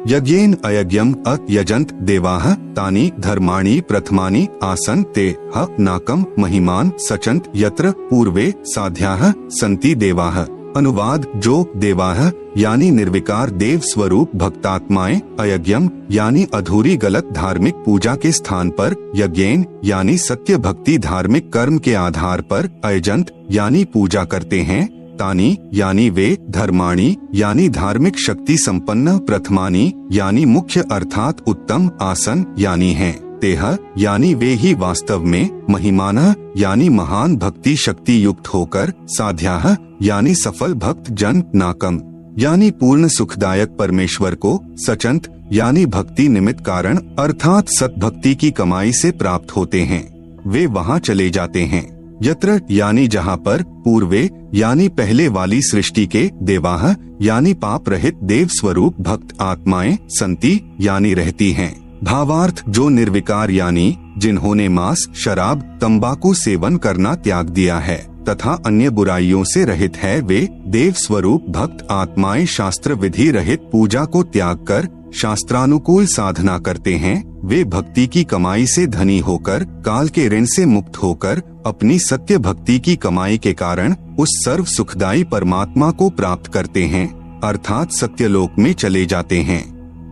यज्ञेन अयज्ञम अयजंत देवाः तानि धर्माणि प्रथमानि आसन ते ह नाकम महिमान सचंत यत्र पूर्वे साध्याः सन्ति देवाः। अनुवाद जो देवाः यानी निर्विकार देव स्वरूप भक्तात्माएं, अयज्ञम यानी अधूरी गलत धार्मिक पूजा के स्थान पर, यज्ञेन यानी सत्य भक्ति धार्मिक कर्म के आधार पर, अयजंत यानी पूजा करते हैं, तानी यानी वे, धर्माणी यानी धार्मिक शक्ति संपन्न, प्रथमानी यानी मुख्य अर्थात उत्तम, आसन यानी हैं, तेह यानी वे ही वास्तव में, महिमानः यानी महान भक्ति शक्ति युक्त होकर, साध्याः यानी सफल भक्त जन, नाकम यानी पूर्ण सुखदायक परमेश्वर को, सचंत यानी भक्ति निमित्त कारण अर्थात सतभक्ति की कमाई से प्राप्त होते हैं, वे वहाँ चले जाते हैं, यत्र यानी जहाँ पर, पूर्वे यानी पहले वाली सृष्टि के, देवाः यानी पाप रहित देव स्वरूप भक्त आत्माएं, संति यानी रहती हैं। भावार्थ जो निर्विकार यानी जिन्होंने मांस, शराब, तंबाकू सेवन करना त्याग दिया है तथा अन्य बुराइयों से रहित है, वे देव स्वरूप भक्त आत्माएं शास्त्र विधि रहित पूजा को त्याग कर शास्त्रानुकूल साधना करते हैं, वे भक्ति की कमाई से धनी होकर काल के ऋण से मुक्त होकर अपनी सत्य भक्ति की कमाई के कारण उस सर्व सुखदायी परमात्मा को प्राप्त करते हैं अर्थात सत्यलोक में चले जाते हैं,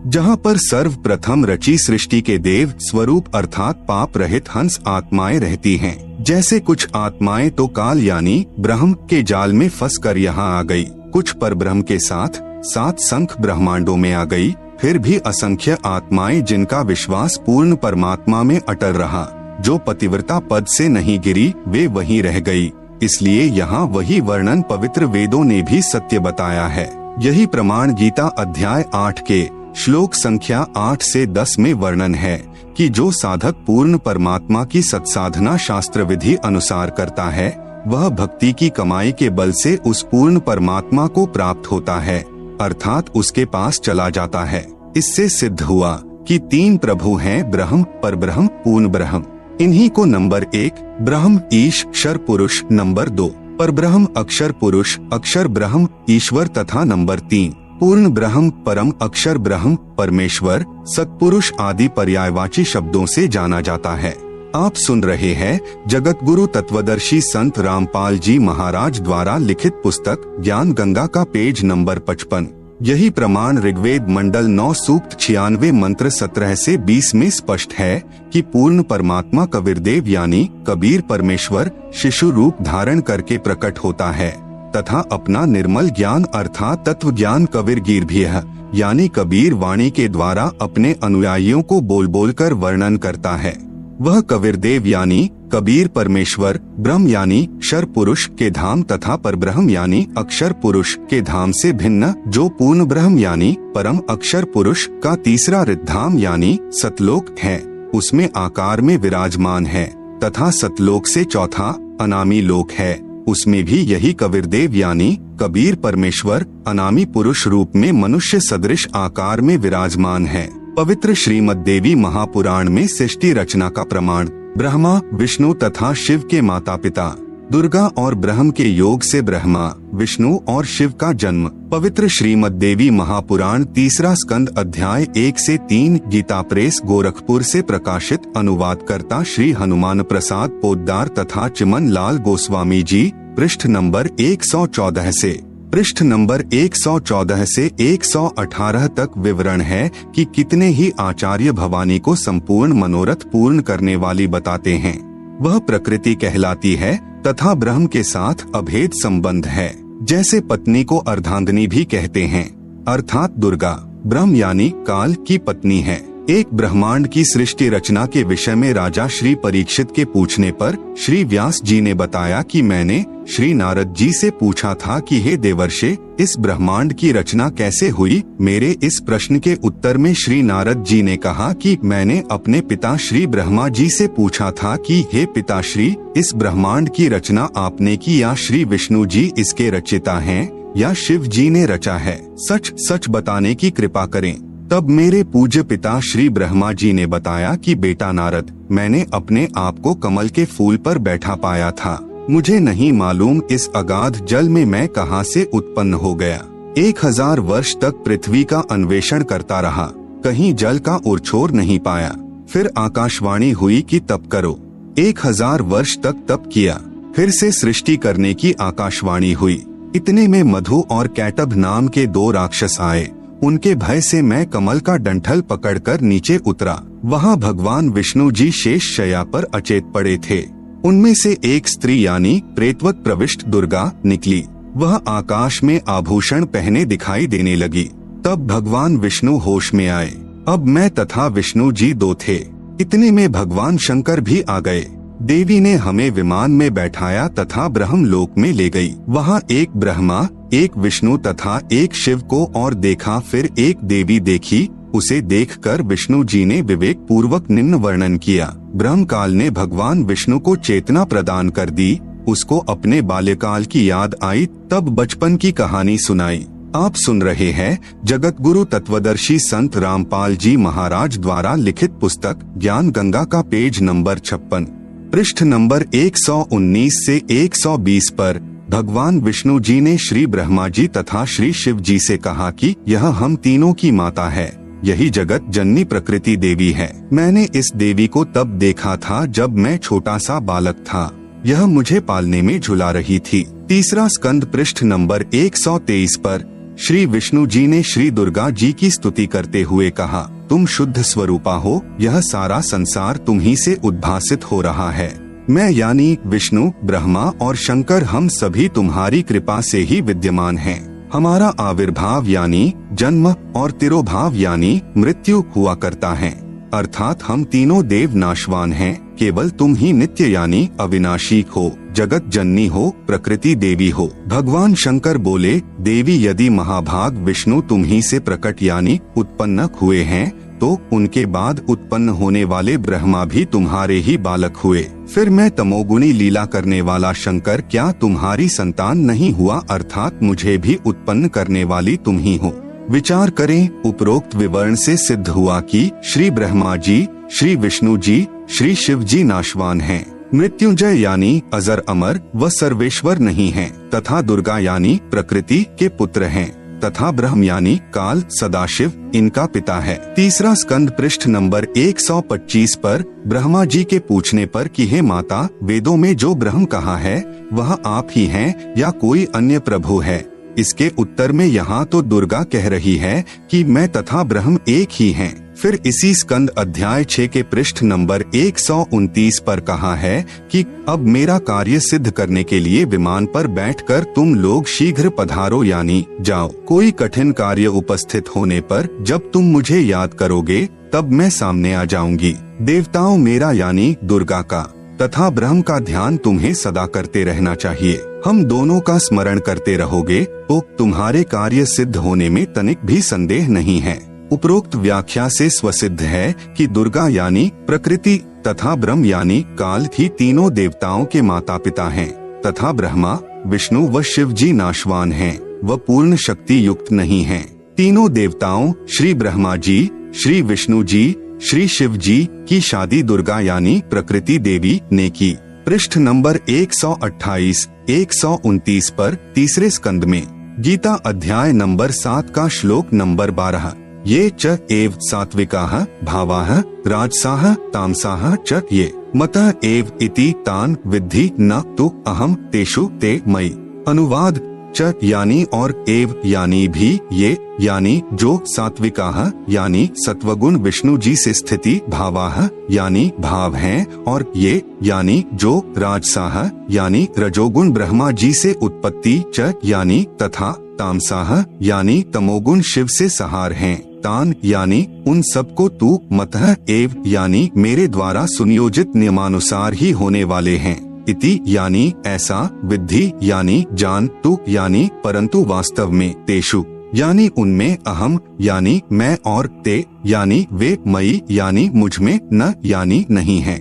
जहाँ पर सर्वप्रथम रची सृष्टि के देव स्वरूप अर्थात पाप रहित हंस आत्माएं रहती हैं। जैसे कुछ आत्माएं तो काल यानी ब्रह्म के जाल में फंस कर यहाँ आ गई, कुछ पर ब्रह्म के साथ 7 संख ब्रह्मांडों में आ गई, फिर भी असंख्य आत्माएं जिनका विश्वास पूर्ण परमात्मा में अटल रहा, जो पतिव्रता पद से नहीं गिरी, वे वहीं रह गई। इसलिए यहाँ वही वर्णन पवित्र वेदों ने भी सत्य बताया है। यही प्रमाण गीता अध्याय 8 के श्लोक संख्या 8 से 10 में वर्णन है कि जो साधक पूर्ण परमात्मा की सत्साधना शास्त्र विधि अनुसार करता है, वह भक्ति की कमाई के बल से उस पूर्ण परमात्मा को प्राप्त होता है, अर्थात उसके पास चला जाता है। इससे सिद्ध हुआ कि 3 प्रभु हैं, ब्रह्म, परब्रह्म, पूर्ण ब्रह्म। इन्हीं को नंबर 1 ब्रह्म ईश क्षर पुरुष, नंबर 2 परब्रह्म अक्षर पुरुष अक्षर ब्रह्म ईश्वर तथा नंबर 3 पूर्ण ब्रह्म परम अक्षर ब्रह्म परमेश्वर सत्पुरुष आदि पर्यायवाची शब्दों से जाना जाता है। आप सुन रहे हैं जगत गुरु तत्वदर्शी संत रामपाल जी महाराज द्वारा लिखित पुस्तक ज्ञान गंगा का पेज नंबर 55। यही प्रमाण ऋग्वेद मंडल 9 सूक्त 96 मंत्र 17 से 20 में स्पष्ट है कि पूर्ण परमात्मा कबीरदेव यानी कबीर परमेश्वर शिशु रूप धारण करके प्रकट होता है तथा अपना निर्मल ज्ञान अर्थात तत्व ज्ञान कबीरगीर भी है यानी कबीर वाणी के द्वारा अपने अनुयायियों को बोल बोल कर वर्णन करता है। वह कबीरदेव यानी कबीर परमेश्वर ब्रह्म यानी क्षर पुरुष के धाम तथा परब्रह्म यानी अक्षर पुरुष के धाम से भिन्न जो पूर्ण ब्रह्म यानी परम अक्षर पुरुष का तीसरा रिद्धाम यानी सतलोक है, उसमें आकार में विराजमान है तथा सतलोक से चौथा अनामी लोक है, उसमें भी यही कबीरदेव यानी कबीर परमेश्वर अनामी पुरुष रूप में मनुष्य सदृश आकार में विराजमान है। पवित्र श्रीमद् देवी महापुराण में सृष्टि रचना का प्रमाण ब्रह्मा विष्णु तथा शिव के माता पिता दुर्गा और ब्रह्म के योग से ब्रह्मा विष्णु और शिव का जन्म। पवित्र श्रीमद् देवी महापुराण 3 स्कंद अध्याय 1 से 3 गीता प्रेस गोरखपुर से प्रकाशित। अनुवादकर्ता श्री हनुमान प्रसाद पोद्दार तथा चिमन लाल गोस्वामी जी। पृष्ठ नंबर 114 से पृष्ठ नंबर 114 से 118 तक विवरण है कि कितने ही आचार्य भवानी को संपूर्ण मनोरथ पूर्ण करने वाली बताते हैं। वह प्रकृति कहलाती है तथा ब्रह्म के साथ अभेद संबंध है। जैसे पत्नी को अर्धांगिनी भी कहते हैं, अर्थात दुर्गा ब्रह्म यानी काल की पत्नी है। एक ब्रह्मांड की सृष्टि रचना के विषय में राजा श्री परीक्षित के पूछने पर श्री व्यास जी ने बताया कि मैंने श्री नारद जी से पूछा था कि हे देवर्षे, इस ब्रह्मांड की रचना कैसे हुई। मेरे इस प्रश्न के उत्तर में श्री नारद जी ने कहा कि मैंने अपने पिता श्री ब्रह्मा जी से पूछा था कि हे पिताश्री, इस ब्रह्मांड की रचना आपने की या श्री विष्णु जी इसके रचयिता हैं या शिव जी ने रचा है, सच सच बताने की कृपा करें। तब मेरे पूज्य पिता श्री ब्रह्मा जी ने बताया कि बेटा नारद, मैंने अपने आप को कमल के फूल पर बैठा पाया था। मुझे नहीं मालूम इस अगाध जल में मैं कहां से उत्पन्न हो गया। 1000 वर्ष तक पृथ्वी का अन्वेषण करता रहा, कहीं जल का उरछोर नहीं पाया। फिर आकाशवाणी हुई कि तप करो। 1000 वर्ष तक तप किया, फिर से सृष्टि करने की आकाशवाणी हुई। इतने में मधु और कैटभ नाम के 2 राक्षस आए। उनके भय से मैं कमल का डंठल पकड़कर नीचे उतरा। वहां भगवान विष्णु जी शेष शैया पर अचेत पड़े थे। उनमें से एक स्त्री यानी प्रेतवत प्रविष्ट दुर्गा निकली। वह आकाश में आभूषण पहने दिखाई देने लगी। तब भगवान विष्णु होश में आए। अब मैं तथा विष्णु जी 2 थे। इतने में भगवान शंकर भी आ गए। देवी ने हमें विमान में बैठाया तथा ब्रह्मलोक में ले गई। वहाँ एक ब्रह्मा, एक विष्णु तथा एक शिव को और देखा। फिर एक देवी देखी। उसे देखकर विष्णु जी ने विवेक पूर्वक निम्न वर्णन किया। ब्रह्म काल ने भगवान विष्णु को चेतना प्रदान कर दी। उसको अपने बाल्यकाल की याद आई, तब बचपन की कहानी सुनाई। आप सुन रहे हैं जगत गुरु तत्वदर्शी संत रामपाल जी महाराज द्वारा लिखित पुस्तक ज्ञान गंगा का पेज नंबर 56 पृष्ठ नंबर 119 से 120 पर भगवान विष्णु जी ने श्री ब्रह्मा जी तथा श्री शिव जी से कहा कि यह हम तीनों की माता है। यही जगत जननी प्रकृति देवी है। मैंने इस देवी को तब देखा था जब मैं छोटा सा बालक था। यह मुझे पालने में झुला रही थी। 3 स्कंद पृष्ठ नंबर 123 पर श्री विष्णु जी ने श्री दुर्गा जी की स्तुति करते हुए कहा, तुम शुद्ध स्वरूपा हो। यह सारा संसार तुम्ही से उद्भासित हो रहा है। मैं यानी विष्णु, ब्रह्मा और शंकर हम सभी तुम्हारी कृपा से ही विद्यमान हैं। हमारा आविर्भाव यानी जन्म और तिरोभाव यानी मृत्यु हुआ करता है। अर्थात हम तीनों देव नाशवान हैं। केवल तुम ही नित्य यानी अविनाशी हो, जगत जननी हो, प्रकृति देवी हो। भगवान शंकर बोले, देवी यदि महाभाग विष्णु तुम ही से प्रकट यानी उत्पन्न हुए हैं तो उनके बाद उत्पन्न होने वाले ब्रह्मा भी तुम्हारे ही बालक हुए। फिर मैं तमोगुणी लीला करने वाला शंकर क्या तुम्हारी संतान नहीं हुआ, अर्थात मुझे भी उत्पन्न करने वाली तुम ही हो। विचार करें, उपरोक्त विवरण से सिद्ध हुआ कि श्री ब्रह्मा जी, श्री विष्णु जी, श्री शिव जी नाशवान हैं, मृत्युंजय यानी अजर अमर व सर्वेश्वर नहीं हैं, तथा दुर्गा यानी प्रकृति के पुत्र हैं, तथा ब्रह्म यानी काल सदाशिव इनका पिता है। तीसरा स्कंद पृष्ठ नंबर 125 पर ब्रह्मा जी के पूछने पर कि हे माता, वेदों में जो ब्रह्म कहा है वह आप ही हैं या कोई अन्य प्रभु है? इसके उत्तर में यहाँ तो दुर्गा कह रही है कि मैं तथा ब्रह्म एक ही हैं। फिर इसी स्कंद अध्याय 6 के पृष्ठ नंबर 129 पर कहा है कि अब मेरा कार्य सिद्ध करने के लिए विमान पर बैठकर तुम लोग शीघ्र पधारो यानी जाओ। कोई कठिन कार्य उपस्थित होने पर जब तुम मुझे याद करोगे तब मैं सामने आ जाऊंगी। देवताओं मेरा यानी दुर्गा का तथा ब्रह्म का ध्यान तुम्हें सदा करते रहना चाहिए। हम दोनों का स्मरण करते रहोगे तो तुम्हारे कार्य सिद्ध होने में तनिक भी संदेह नहीं है। उपरोक्त व्याख्या से स्वसिद्ध है कि दुर्गा यानी प्रकृति तथा ब्रह्म यानी काल ही तीनों देवताओं के माता पिता हैं, तथा ब्रह्मा, विष्णु व शिव जी नाशवान हैं व पूर्ण शक्ति युक्त नहीं हैं। तीनों देवताओं श्री ब्रह्मा जी, श्री विष्णु जी, श्री शिव जी की शादी दुर्गा यानी प्रकृति देवी ने की। पृष्ठ नंबर 128, 129 पर तीसरे स्कंद में गीता अध्याय नंबर 7 का श्लोक नंबर 12, ये च एव सात्विकाः भावाः राजसाः तामसाः च ये मतः एव इति तान विद्धि न तु अहम तेषु ते मयि। अनुवाद, च यानी और एव यानी भी, ये यानी जो सात्विकाः यानी सत्वगुण विष्णु जी से स्थिति भावाः यानी भाव हैं, और ये यानी जो राजसाः यानी रजोगुण ब्रह्मा जी से उत्पत्ति च यानी तथा तामसाः यानी तमोगुण शिव से सहार हैं। तान यानी उन सबको तू मतः एव यानी मेरे द्वारा सुनियोजित नियमानुसार ही होने वाले हैं। इति यानी ऐसा, विद्धि यानी जान, तु यानी परंतु वास्तव में, तेषु यानी उनमें, अहम यानी मैं और ते यानी वे, मई यानी मुझ में, न यानी नहीं है।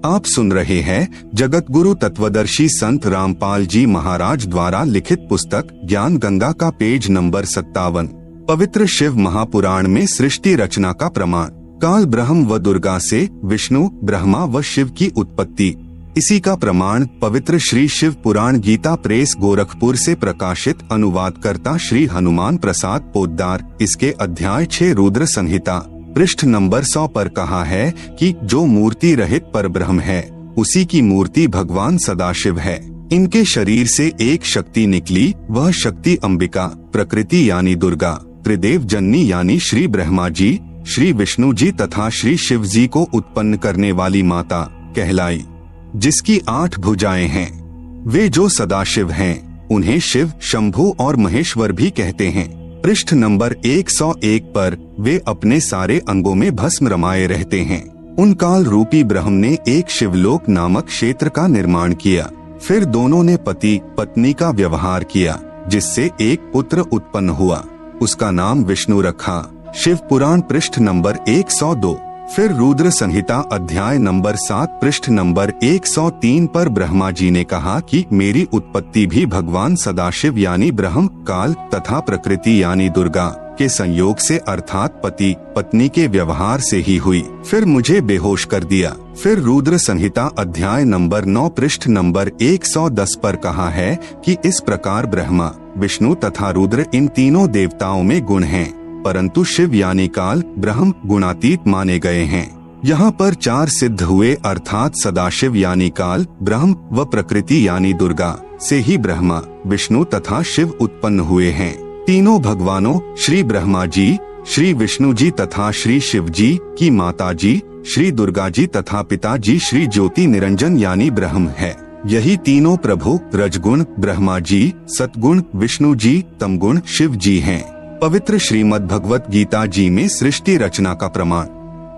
आप सुन रहे हैं जगत गुरु तत्वदर्शी संत रामपाल जी महाराज द्वारा लिखित पुस्तक ज्ञान गंगा का पेज नंबर 57। पवित्र शिव महापुराण में सृष्टि रचना का प्रमाण। काल ब्रह्म व दुर्गा से विष्णु, ब्रह्मा व शिव की उत्पत्ति। इसी का प्रमाण पवित्र श्री शिव पुराण गीता प्रेस गोरखपुर से प्रकाशित अनुवादकर्ता श्री हनुमान प्रसाद पोद्दार इसके अध्याय 6 रुद्र संहिता पृष्ठ नंबर 100 पर कहा है कि जो मूर्ति रहित परब्रह्म है उसी की मूर्ति भगवान सदाशिव है। इनके शरीर से एक शक्ति निकली, वह शक्ति अंबिका, प्रकृति यानी दुर्गा, त्रिदेव जननी यानी श्री ब्रह्मा जी, श्री विष्णु जी तथा श्री शिव जी को उत्पन्न करने वाली माता कहलाई, जिसकी 8 भुजाएं हैं। वे जो सदाशिव हैं उन्हें शिव, शंभु और महेश्वर भी कहते हैं। पृष्ठ नंबर 101 पर वे अपने सारे अंगों में भस्म रमाए रहते हैं। उन काल रूपी ब्रह्म ने एक शिवलोक नामक क्षेत्र का निर्माण किया। फिर दोनों ने पति पत्नी का व्यवहार किया, जिससे एक पुत्र उत्पन्न हुआ। उसका नाम विष्णु रखा। शिव पुराण पृष्ठ नंबर 102। फिर रुद्र संहिता अध्याय नंबर 7 पृष्ठ नंबर 103 पर ब्रह्मा जी ने कहा कि मेरी उत्पत्ति भी भगवान सदाशिव यानी ब्रह्म, काल तथा प्रकृति यानी दुर्गा के संयोग से अर्थात पति पत्नी के व्यवहार से ही हुई। फिर मुझे बेहोश कर दिया। फिर रुद्र संहिता अध्याय नंबर 9 पृष्ठ नंबर 110 पर कहा है कि इस प्रकार ब्रह्मा, विष्णु तथा रुद्र इन तीनों देवताओं में गुण हैं, परंतु शिव यानी काल ब्रह्म गुणातीत माने गए हैं। यहाँ पर 4 सिद्ध हुए अर्थात सदाशिव यानी काल ब्रह्म व प्रकृति यानी दुर्गा से ही ब्रह्मा, विष्णु तथा शिव उत्पन्न हुए हैं। तीनों भगवानों श्री ब्रह्मा जी, श्री विष्णु जी तथा श्री शिव जी की माता जी श्री दुर्गा जी तथा पिता जी श्री ज्योति निरंजन यानी ब्रह्म है। यही तीनों प्रभु रजगुण ब्रह्मा जी, सतगुण विष्णु जी, तमगुण शिव जी हैं। पवित्र श्रीमद् भगवत गीता जी में सृष्टि रचना का प्रमाण।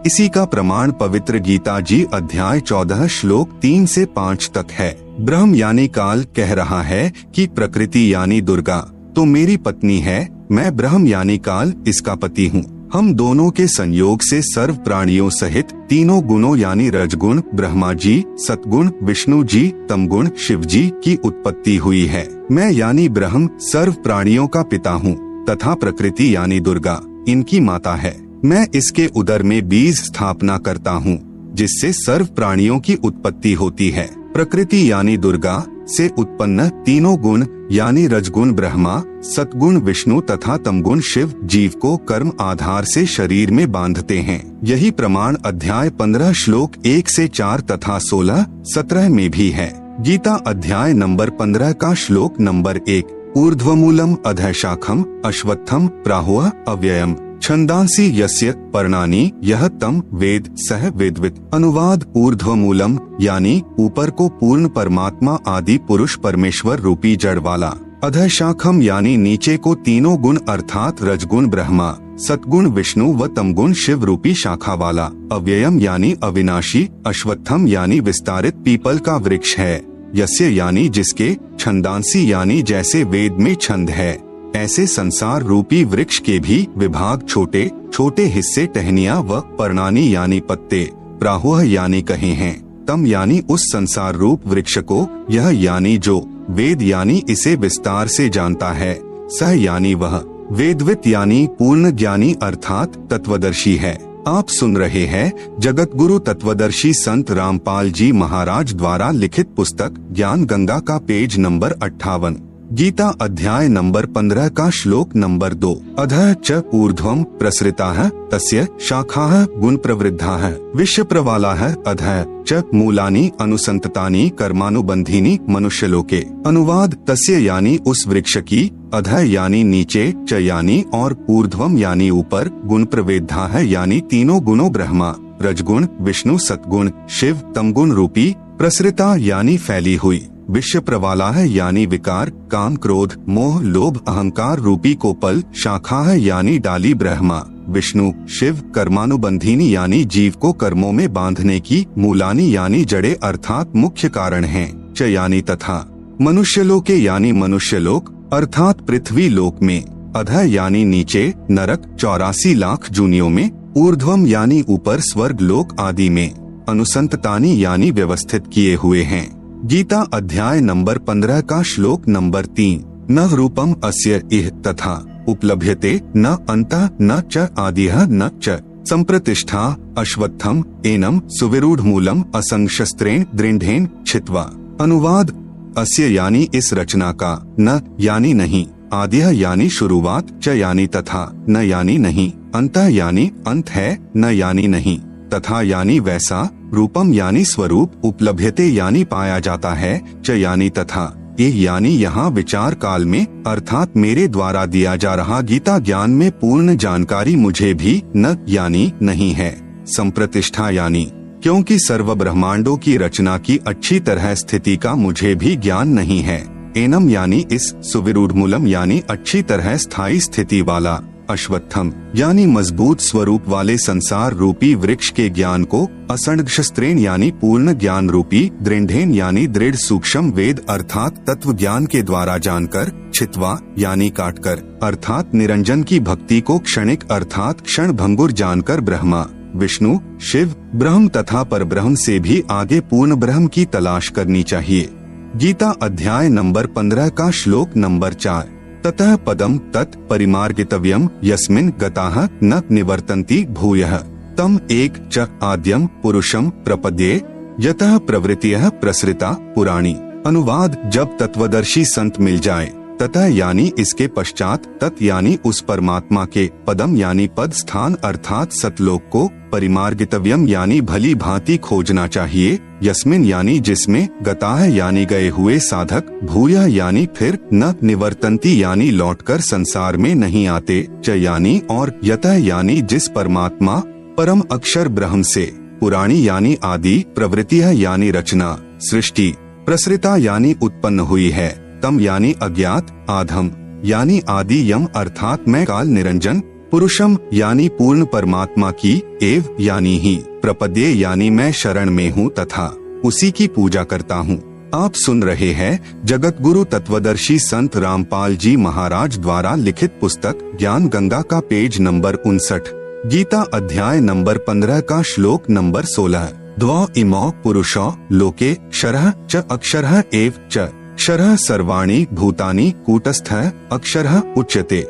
इसी का प्रमाण पवित्र गीता जी अध्याय 14 श्लोक 3 से 5 तक है। ब्रह्म यानी काल कह रहा है कि प्रकृति यानी दुर्गा तो मेरी पत्नी है, मैं ब्रह्म यानी काल इसका पति हूँ। हम दोनों के संयोग से सर्व प्राणियों सहित तीनों गुणों यानी रजगुण ब्रह्मा जी, सतगुण विष्णु जी, तमगुण शिव जी की उत्पत्ति हुई है। मैं यानी ब्रह्म सर्व प्राणियों का पिता हूँ तथा प्रकृति यानी दुर्गा इनकी माता है। मैं इसके उदर में बीज स्थापना करता हूँ जिससे सर्व प्राणियों की उत्पत्ति होती है। प्रकृति यानी दुर्गा से उत्पन्न तीनों गुण यानी रजगुण ब्रह्मा, सतगुण विष्णु तथा तमगुण शिव जीव को कर्म आधार से शरीर में बांधते हैं। यही प्रमाण अध्याय 15 श्लोक 1 से 4 तथा 16, 17 में भी है। गीता अध्याय नंबर 15 का श्लोक नंबर 1, ऊर्ध्वमूलम अधः शाखम अश्वत्थम प्राहुः अव्ययम छंदांसी यस्य पर्णानि यह तम वेद सह वेदवित। अनुवाद ऊर्ध्वमूलम यानी ऊपर को पूर्ण परमात्मा आदि पुरुष परमेश्वर रूपी जड़ वाला, अधः शाखम यानी नीचे को तीनों गुण अर्थात रजगुण ब्रह्मा, सतगुण विष्णु व तमगुण शिव रूपी शाखा वाला, अव्ययम यानी अविनाशी, अश्वत्थम यानी विस्तारित पीपल का वृक्ष है, यस्य यानी जिसके, छंदांसी यानी जैसे वेद में छंद है ऐसे संसार रूपी वृक्ष के भी विभाग छोटे छोटे हिस्से टहनियां व पर्णानी यानी पत्ते, प्राहुः यानी कहे हैं, तम यानी उस संसार रूप वृक्ष को, यह यानी जो, वेद यानी इसे विस्तार से जानता है, सह यानी वह, वेदवित यानी पूर्ण ज्ञानी अर्थात तत्वदर्शी है। आप सुन रहे हैं जगत गुरु तत्वदर्शी संत रामपाल जी महाराज द्वारा लिखित पुस्तक ज्ञान गंगा का पेज नंबर 58। गीता अध्याय नंबर 15 का श्लोक नंबर 2, अधः च ऊर्ध्वं प्रसृताः तस्य शाखाः गुण प्रवृद्धाः विश्व प्रवालाः अधः च मूलानि अनुसंततानि कर्मानुबंधीनि मनुष्यलोके। अनुवाद तस्य यानी उस वृक्ष की, अधः यानी नीचे, च यानी और ऊर्ध्वम यानी ऊपर, गुण प्रवृद्धाः यानी तीनों गुणों ब्रह्मा, रजगुण विष्णु सतगुण शिव तमगुण रूपी, प्रसृता यानी फैली हुई, विश्व प्रवाला है यानी विकार काम क्रोध मोह लोभ अहंकार रूपी कोपल, शाखा है यानी डाली ब्रह्मा विष्णु शिव, कर्मानुबंधीनी यानी जीव को कर्मों में बांधने की, मूलानी यानी जड़े अर्थात मुख्य कारण हैं, च यानी तथा, मनुष्यलोके यानी मनुष्यलोक अर्थात पृथ्वी लोक में, अधः यानी नीचे नरक 84 लाख जूनियों में, ऊर्ध्वम यानी ऊपर स्वर्ग लोक आदि में, अनुसंततानी यानी व्यवस्थित किए हुए हैं। गीता अध्याय नंबर 15 का श्लोक नंबर 3, न रूपम अस्य इह तथा उपलभ्यते न अंतः न च आदिह न च संप्रतिष्ठा अश्वत्थम एनम सुविरूढ़ मूलम असंगशस्त्रेण दृढ़ेन छित्वा। अनुवाद अस्य यानी इस रचना का, न यानी नहीं, आदिह यानी शुरुआत, च यानी तथा, न यानी नहीं, अंतः यानी अंत है, न यानी नहीं, तथा यानी वैसा, रूपम यानी स्वरूप, उपलभ्यते यानी पाया जाता है, च यानी तथा, ये यानी यहाँ विचार काल में अर्थात मेरे द्वारा दिया जा रहा गीता ज्ञान में पूर्ण जानकारी मुझे भी न यानी नहीं है, संप्रतिष्ठा यानी क्योंकि सर्व ब्रह्मांडों की रचना की अच्छी तरह स्थिति का मुझे भी ज्ञान नहीं है, एनम यानी इस, सुविरूढ़ मूलम यानी अच्छी तरह स्थायी स्थिति वाला, अश्वत्थम यानी मजबूत स्वरूप वाले संसार रूपी वृक्ष के ज्ञान को, असंगशस्त्रेण यानी पूर्ण ज्ञान रूपी, दृढ़ेन यानी दृढ़ सूक्ष्म वेद अर्थात तत्व ज्ञान के द्वारा जानकर, छित्वा यानी काटकर अर्थात निरंजन की भक्ति को क्षणिक अर्थात क्षण भंगुर जानकर ब्रह्मा विष्णु शिव ब्रह्म तथा परब्रह्म से भी आगे पूर्ण ब्रह्म की तलाश करनी चाहिए। गीता अध्याय नंबर 15 का श्लोक नंबर 4, ततः पदम तत् परिमार्गितव्यम यस्मिन् गताः न निवर्तन्ति भूयः तम एक च आद्यम पुरुषम प्रपद्ये यतः प्रवृत्तियः प्रसृता पुराणी। अनुवाद जब तत्वदर्शी संत मिल जाए, ततः यानी इसके पश्चात, तत् यानी उस परमात्मा के, पदम यानी पद स्थान अर्थात सतलोक को, परिमार्गितव्यम यानी भली भांति खोजना चाहिए, यस्मिन यानी जिसमें, गताः यानी गए हुए साधक, भूयः यानी फिर, न निवर्तन्ति यानी लौटकर संसार में नहीं आते, च यानी और, यतः यानी जिस परमात्मा परम अक्षर ब्रह्म से, पुराणी यानी आदि, प्रवृत्तिः यानी रचना सृष्टि, प्रसृता यानी उत्पन्न हुई है, तम यानी अज्ञात, आधम यानी आदि यम अर्थात मैं काल निरंजन, पुरुषम यानी पूर्ण परमात्मा की, एव यानी ही, प्रपद्ये यानी मैं शरण में हूँ तथा उसी की पूजा करता हूँ। आप सुन रहे हैं जगत गुरु तत्वदर्शी संत रामपाल जी महाराज द्वारा लिखित पुस्तक ज्ञान गंगा का पेज नंबर 59, गीता अध्याय नंबर 15 का श्लोक नंबर 16। द्वौ इमौ पुरुषौ लोके क्षरः च अक्षरः एव च क्षरः सर्वाणि भूतानि कूटस्थः अक्षरः उच्यते।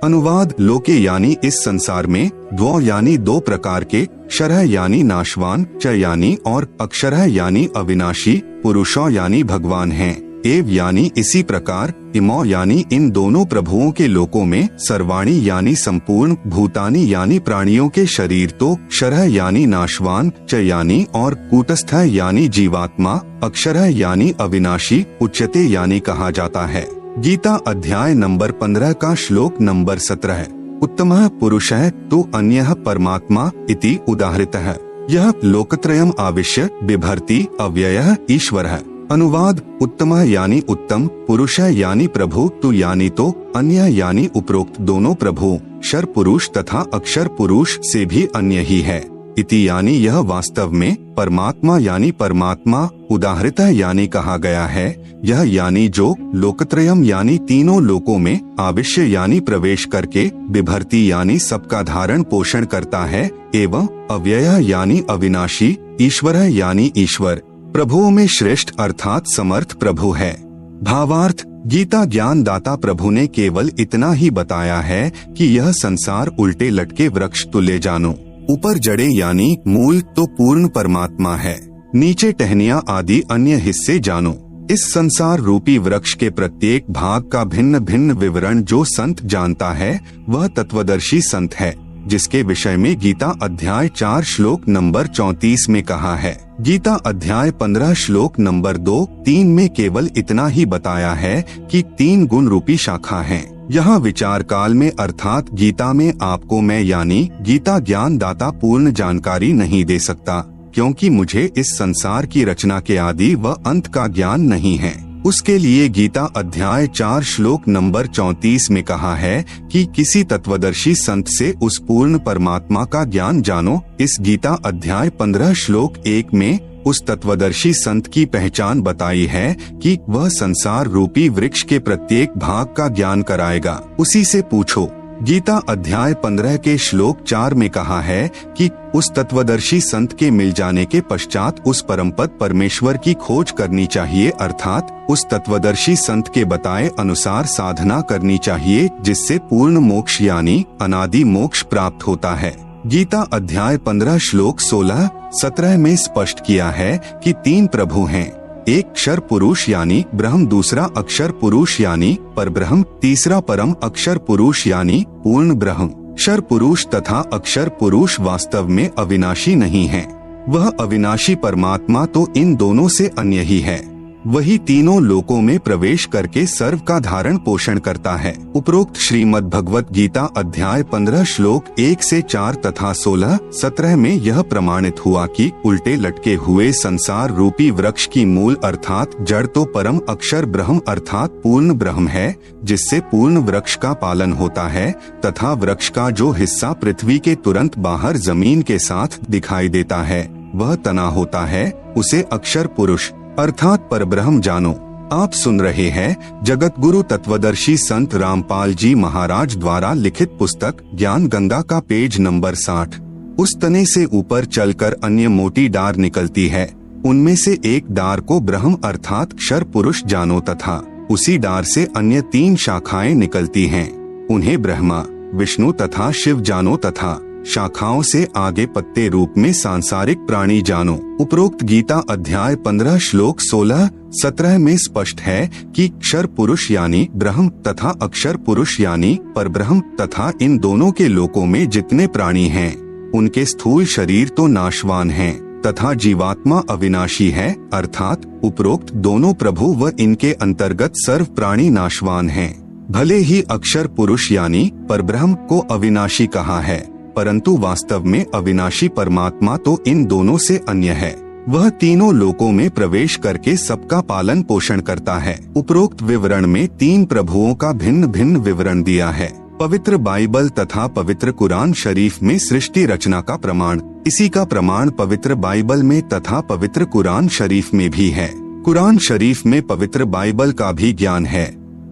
अनुवाद: लोके यानी इस संसार में, द्वौ यानी दो प्रकार के, क्षरः यानी नाशवान, च यानी और, अक्षरः यानी अविनाशी, पुरुषौ यानी भगवान हैं, एव यानी इसी प्रकार, इमौ यानी इन दोनों प्रभुओं के लोकों में, सर्वाणी यानी संपूर्ण, भूतानि यानी प्राणियों के शरीर तो, क्षरः यानी नाशवान, च यानी और, कूटस्थः यानी जीवात्मा, अक्षरः यानी अविनाशी, उच्यते यानी कहा जाता है। गीता अध्याय नंबर 15 का श्लोक नंबर 17। उत्तमः पुरुषः तु अन्यः परमात्मा इति उदाहृतः। यह लोकत्रयम् आविश्य बिभर्ति अव्ययः ईश्वरः। अनुवाद: उत्तमः यानी उत्तम, पुरुषः यानी प्रभु, तु यानी तो, अन्य यानी उपरोक्त दोनों प्रभु, क्षर पुरुष तथा अक्षर पुरुष से भी अन्य ही है। इति यानी यह वास्तव में, परमात्मा यानी परमात्मा, उदाहृतः यानी कहा गया है, यह यानी जो, लोकत्रयम यानी तीनों लोकों में, आविश्य यानी प्रवेश करके, बिभर्ति यानी सबका धारण पोषण करता है, एवं अव्ययः यानी अविनाशी, ईश्वरः यानी ईश्वर, प्रभुओं में श्रेष्ठ अर्थात समर्थ प्रभु है। भावार्थ: गीता ज्ञान दाता प्रभु ने केवल इतना ही बताया है कि यह संसार उल्टे लटके वृक्ष तुल्य जानो। ऊपर जड़े यानी मूल तो पूर्ण परमात्मा है, नीचे टहनियां आदि अन्य हिस्से जानो। इस संसार रूपी वृक्ष के प्रत्येक भाग का भिन्न भिन्न विवरण जो संत जानता है वह तत्वदर्शी संत है, जिसके विषय में गीता अध्याय 4 श्लोक नंबर 34 में कहा है। गीता अध्याय 15 श्लोक नंबर 2-3 में केवल इतना ही बताया है कि 3 गुण रूपी शाखा हैं। यहाँ विचार काल में अर्थात गीता में आपको मैं यानी गीता ज्ञान दाता पूर्ण जानकारी नहीं दे सकता, क्योंकि मुझे इस संसार की रचना के आदि व अंत का ज्ञान नहीं है। उसके लिए गीता अध्याय 4 श्लोक नंबर 34 में कहा है कि किसी तत्वदर्शी संत से उस पूर्ण परमात्मा का ज्ञान जानो। इस गीता अध्याय 15 श्लोक 1 में उस तत्वदर्शी संत की पहचान बताई है कि वह संसार रूपी वृक्ष के प्रत्येक भाग का ज्ञान कराएगा। उसी से पूछो। गीता अध्याय 15 के श्लोक 4 में कहा है कि उस तत्वदर्शी संत के मिल जाने के पश्चात उस परमपद परमेश्वर की खोज करनी चाहिए, अर्थात उस तत्वदर्शी संत के बताए अनुसार साधना करनी चाहिए, जिससे पूर्ण मोक्ष यानी अनादि मोक्ष प्राप्त होता है। गीता अध्याय 15 श्लोक 16-17 में स्पष्ट किया है कि 3 प्रभु हैं, एक क्षर पुरुष यानी ब्रह्म, दूसरा अक्षर पुरुष यानी परब्रह्म, तीसरा परम अक्षर पुरुष यानी पूर्ण ब्रह्म। क्षर पुरुष तथा अक्षर पुरुष वास्तव में अविनाशी नहीं है, वह अविनाशी परमात्मा तो इन दोनों से अन्य ही है। वही तीनों लोकों में प्रवेश करके सर्व का धारण पोषण करता है। उपरोक्त श्रीमद् भगवत गीता अध्याय 15 श्लोक 1 से 4 तथा 16-17 में यह प्रमाणित हुआ कि उल्टे लटके हुए संसार रूपी वृक्ष की मूल अर्थात जड़ तो परम अक्षर ब्रह्म अर्थात पूर्ण ब्रह्म है, जिससे पूर्ण वृक्ष का पालन होता है, तथा वृक्ष का जो हिस्सा पृथ्वी के तुरंत बाहर जमीन के साथ दिखाई देता है वह तना होता है, उसे अक्षर पुरुष अर्थात परब्रह्म जानो। आप सुन रहे हैं जगत गुरु तत्वदर्शी संत रामपाल जी महाराज द्वारा लिखित पुस्तक ज्ञान गंगा का पेज नंबर 60। उस तने से ऊपर चलकर अन्य मोटी डार निकलती है, उनमें से एक डार को ब्रह्म अर्थात क्षर पुरुष जानो तथा उसी डार से अन्य 3 शाखाएं निकलती हैं, उन्हें ब्रह्मा, विष्णु तथा शिव जानो तथा शाखाओं से आगे पत्ते रूप में सांसारिक प्राणी जानो। उपरोक्त गीता अध्याय 15 श्लोक 16-17 में स्पष्ट है कि क्षर पुरुष यानी ब्रह्म तथा अक्षर पुरुष यानी परब्रह्म तथा इन दोनों के लोकों में जितने प्राणी हैं उनके स्थूल शरीर तो नाशवान हैं तथा जीवात्मा अविनाशी है, अर्थात उपरोक्त दोनों प्रभु व इनके अंतर्गत सर्व प्राणी नाशवान हैं। भले ही अक्षर पुरुष यानी परब्रह्म को अविनाशी कहा है, परंतु वास्तव में अविनाशी परमात्मा तो इन दोनों से अन्य है। वह तीनों लोकों में प्रवेश करके सबका पालन पोषण करता है। उपरोक्त विवरण में 3 प्रभुओं का भिन्न भिन्न विवरण दिया है। पवित्र बाइबल तथा पवित्र कुरान शरीफ में सृष्टि रचना का प्रमाण, इसी का प्रमाण पवित्र बाइबल में तथा पवित्र कुरान शरीफ में भी है। कुरान शरीफ में पवित्र बाइबल का भी ज्ञान है,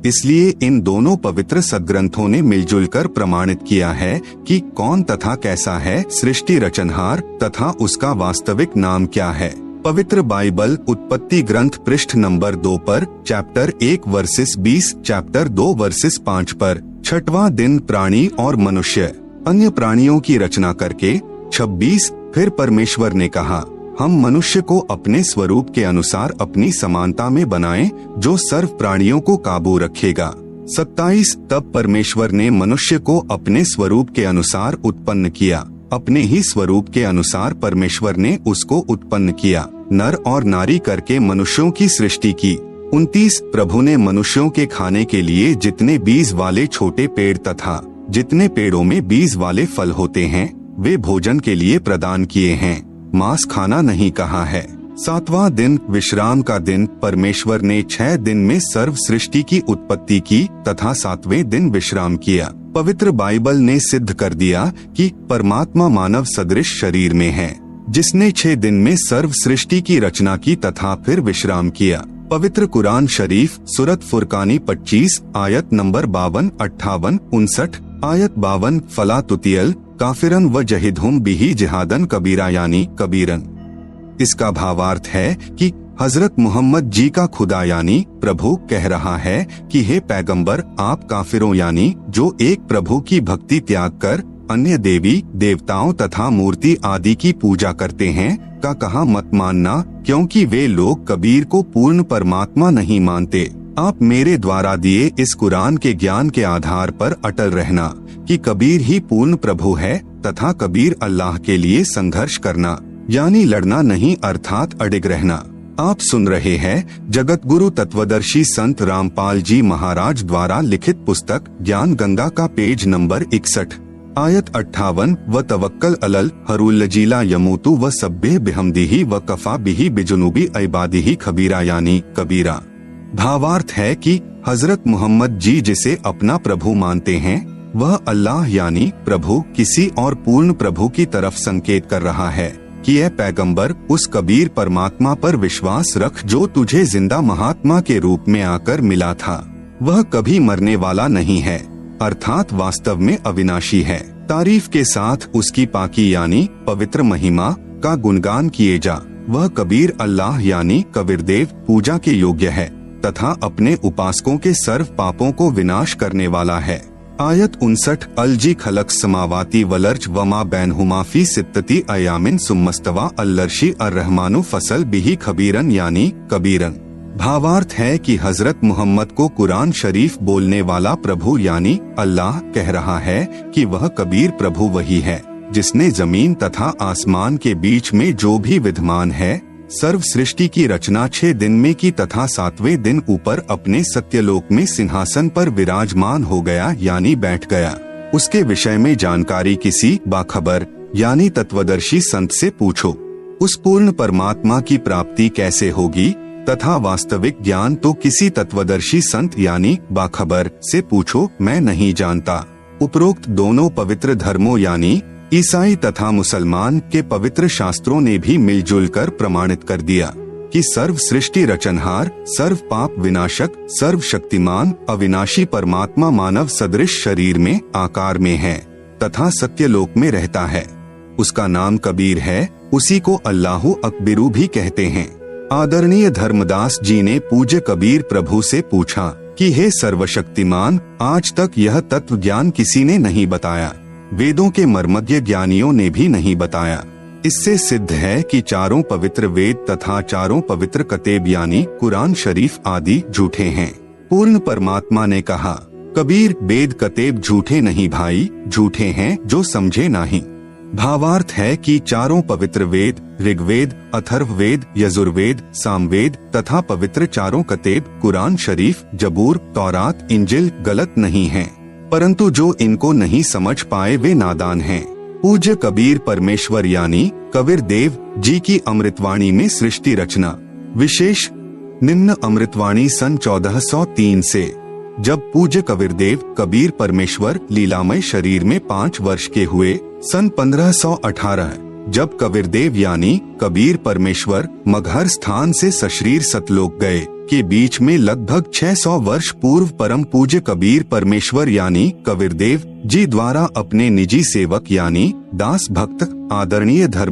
इसलिए इन दोनों पवित्र सदग्रंथों ने मिलजुल कर प्रमाणित किया है कि कौन तथा कैसा है सृष्टि रचनहार तथा उसका वास्तविक नाम क्या है। पवित्र बाइबल उत्पत्ति ग्रंथ पृष्ठ नंबर 2 पर, चैप्टर 1 वर्सेस 20, चैप्टर 2 वर्सेस 5 पर, 6वां दिन प्राणी और मनुष्य अन्य प्राणियों की रचना करके। 26 फिर परमेश्वर ने कहा, हम मनुष्य को अपने स्वरूप के अनुसार अपनी समानता में बनाएं, जो सर्व प्राणियों को काबू रखेगा। 27 तब परमेश्वर ने मनुष्य को अपने स्वरूप के अनुसार उत्पन्न किया, अपने ही स्वरूप के अनुसार परमेश्वर ने उसको उत्पन्न किया, नर और नारी करके मनुष्यों की सृष्टि की। 29 प्रभु ने मनुष्यों के खाने के लिए जितने बीज वाले छोटे पेड़ तथा जितने पेड़ों में बीज वाले फल होते हैं वे भोजन के लिए प्रदान किए हैं, मांस खाना नहीं कहा है। 7वां दिन विश्राम का दिन, परमेश्वर ने 6 दिन में सर्व सृष्टि की उत्पत्ति की तथा 7वें दिन विश्राम किया। पवित्र बाइबल ने सिद्ध कर दिया कि परमात्मा मानव सदृश शरीर में है, जिसने 6 दिन में सर्व सृष्टि की रचना की तथा फिर विश्राम किया। पवित्र कुरान शरीफ सूरत फुरकानी 25 आयत नंबर 52, 58, 59, आयत 52 फला तुतियल काफिरन व जहिदहुम बिही जिहादन कबीरा यानी कबीरन। इसका भावार्थ है कि हजरत मोहम्मद जी का खुदा यानी प्रभु कह रहा है कि हे पैगंबर, आप काफिरों यानी जो एक प्रभु की भक्ति त्याग कर अन्य देवी देवताओं तथा मूर्ति आदि की पूजा करते हैं का कहा मत मानना, क्योंकि वे लोग कबीर को पूर्ण परमात्मा नहीं मानते। आप मेरे द्वारा दिए इस कुरान के ज्ञान के आधार पर अटल रहना कि कबीर ही पूर्ण प्रभु है तथा कबीर अल्लाह के लिए संघर्ष करना यानी लड़ना नहीं, अर्थात अडिग रहना। आप सुन रहे हैं जगत गुरु तत्वदर्शी संत रामपाल जी महाराज द्वारा लिखित पुस्तक ज्ञान गंगा का पेज नंबर 61 आयत 58 व तवक्कल अलल हरूल्लजीला यमूतु व सब्बे बिहमदिही व कफा बिही बिजुनूबी इबादिही खबीरा यानी कबीरा। भावार्थ है कि हजरत मोहम्मद जी जिसे अपना प्रभु मानते हैं वह अल्लाह यानी प्रभु किसी और पूर्ण प्रभु की तरफ संकेत कर रहा है कि यह पैगंबर उस कबीर परमात्मा पर विश्वास रख जो तुझे जिंदा महात्मा के रूप में आकर मिला था। वह कभी मरने वाला नहीं है, अर्थात वास्तव में अविनाशी है। तारीफ के साथ उसकी पाकी यानी पवित्र महिमा का गुणगान किए जा। वह कबीर अल्लाह यानी कबीरदेव पूजा के योग्य है तथा अपने उपासकों के सर्व पापों को विनाश करने वाला है। आयत 59 अलजी खलक समावाती वलर्ज वमा बैनहुमा फी सित्तती अयामिन सुम्मस्तवा अल्लर्शी अर्रहमानु फसल बिही खबीरन यानी कबीरन। भावार्थ है कि हजरत मोहम्मद को कुरान शरीफ बोलने वाला प्रभु यानी अल्लाह कह रहा है कि वह कबीर प्रभु वही है जिसने जमीन तथा आसमान के बीच में जो भी विद्यमान है सर्व सृष्टि की रचना 6 दिन में की तथा 7वें दिन ऊपर अपने सत्यलोक में सिंहासन पर विराजमान हो गया यानी बैठ गया। उसके विषय में जानकारी किसी बाखबर यानी तत्वदर्शी संत से पूछो। उस पूर्ण परमात्मा की प्राप्ति कैसे होगी तथा वास्तविक ज्ञान तो किसी तत्वदर्शी संत यानी बाखबर से पूछो, मैं नहीं जानता। उपरोक्त दोनों पवित्र धर्मों यानी ईसाई तथा मुसलमान के पवित्र शास्त्रों ने भी मिलजुल कर प्रमाणित कर दिया कि सर्व सृष्टि रचनहार, सर्व पाप विनाशक, सर्व शक्तिमान अविनाशी परमात्मा मानव सदृश शरीर में आकार में है तथा सत्यलोक में रहता है। उसका नाम कबीर है, उसी को अल्लाहु अकबिरू भी कहते हैं। आदरणीय धर्मदास जी ने पूज्य कबीर प्रभु से पूछा कि हे सर्वशक्तिमान, आज तक यह तत्व ज्ञान किसी ने नहीं बताया, वेदों के मर्मज्ञ ज्ञानियों ने भी नहीं बताया। इससे सिद्ध है कि चारों पवित्र वेद तथा चारों पवित्र कतेब यानी कुरान शरीफ आदि झूठे हैं। पूर्ण परमात्मा ने कहा, कबीर वेद कतेब झूठे नहीं भाई, झूठे हैं जो समझे नहीं। भावार्थ है कि चारों पवित्र वेद ऋग्वेद, अथर्ववेद, यजुर्वेद, सामवेद तथा पवित्र चारों कतेब कुरान शरीफ, जबूर, तौरात, इंजिल गलत नहीं हैं, परंतु जो इनको नहीं समझ पाए वे नादान हैं। पूज्य कबीर परमेश्वर यानी कबीर देव जी की अमृतवाणी में सृष्टि रचना विशेष निम्न अमृतवाणी सन 1403 से, जब पूज्य कबीरदेव कबीर परमेश्वर लीलामय शरीर में 5 वर्ष के हुए, सन 1518 जब कबीरदेव यानी कबीर परमेश्वर मगहर स्थान से सशरीर सतलोक गए के बीच में लगभग 600 वर्ष पूर्व परम पूज्य कबीर परमेश्वर यानी कबीरदेव जी द्वारा अपने निजी सेवक यानी दास भक्त आदरणीय धर्म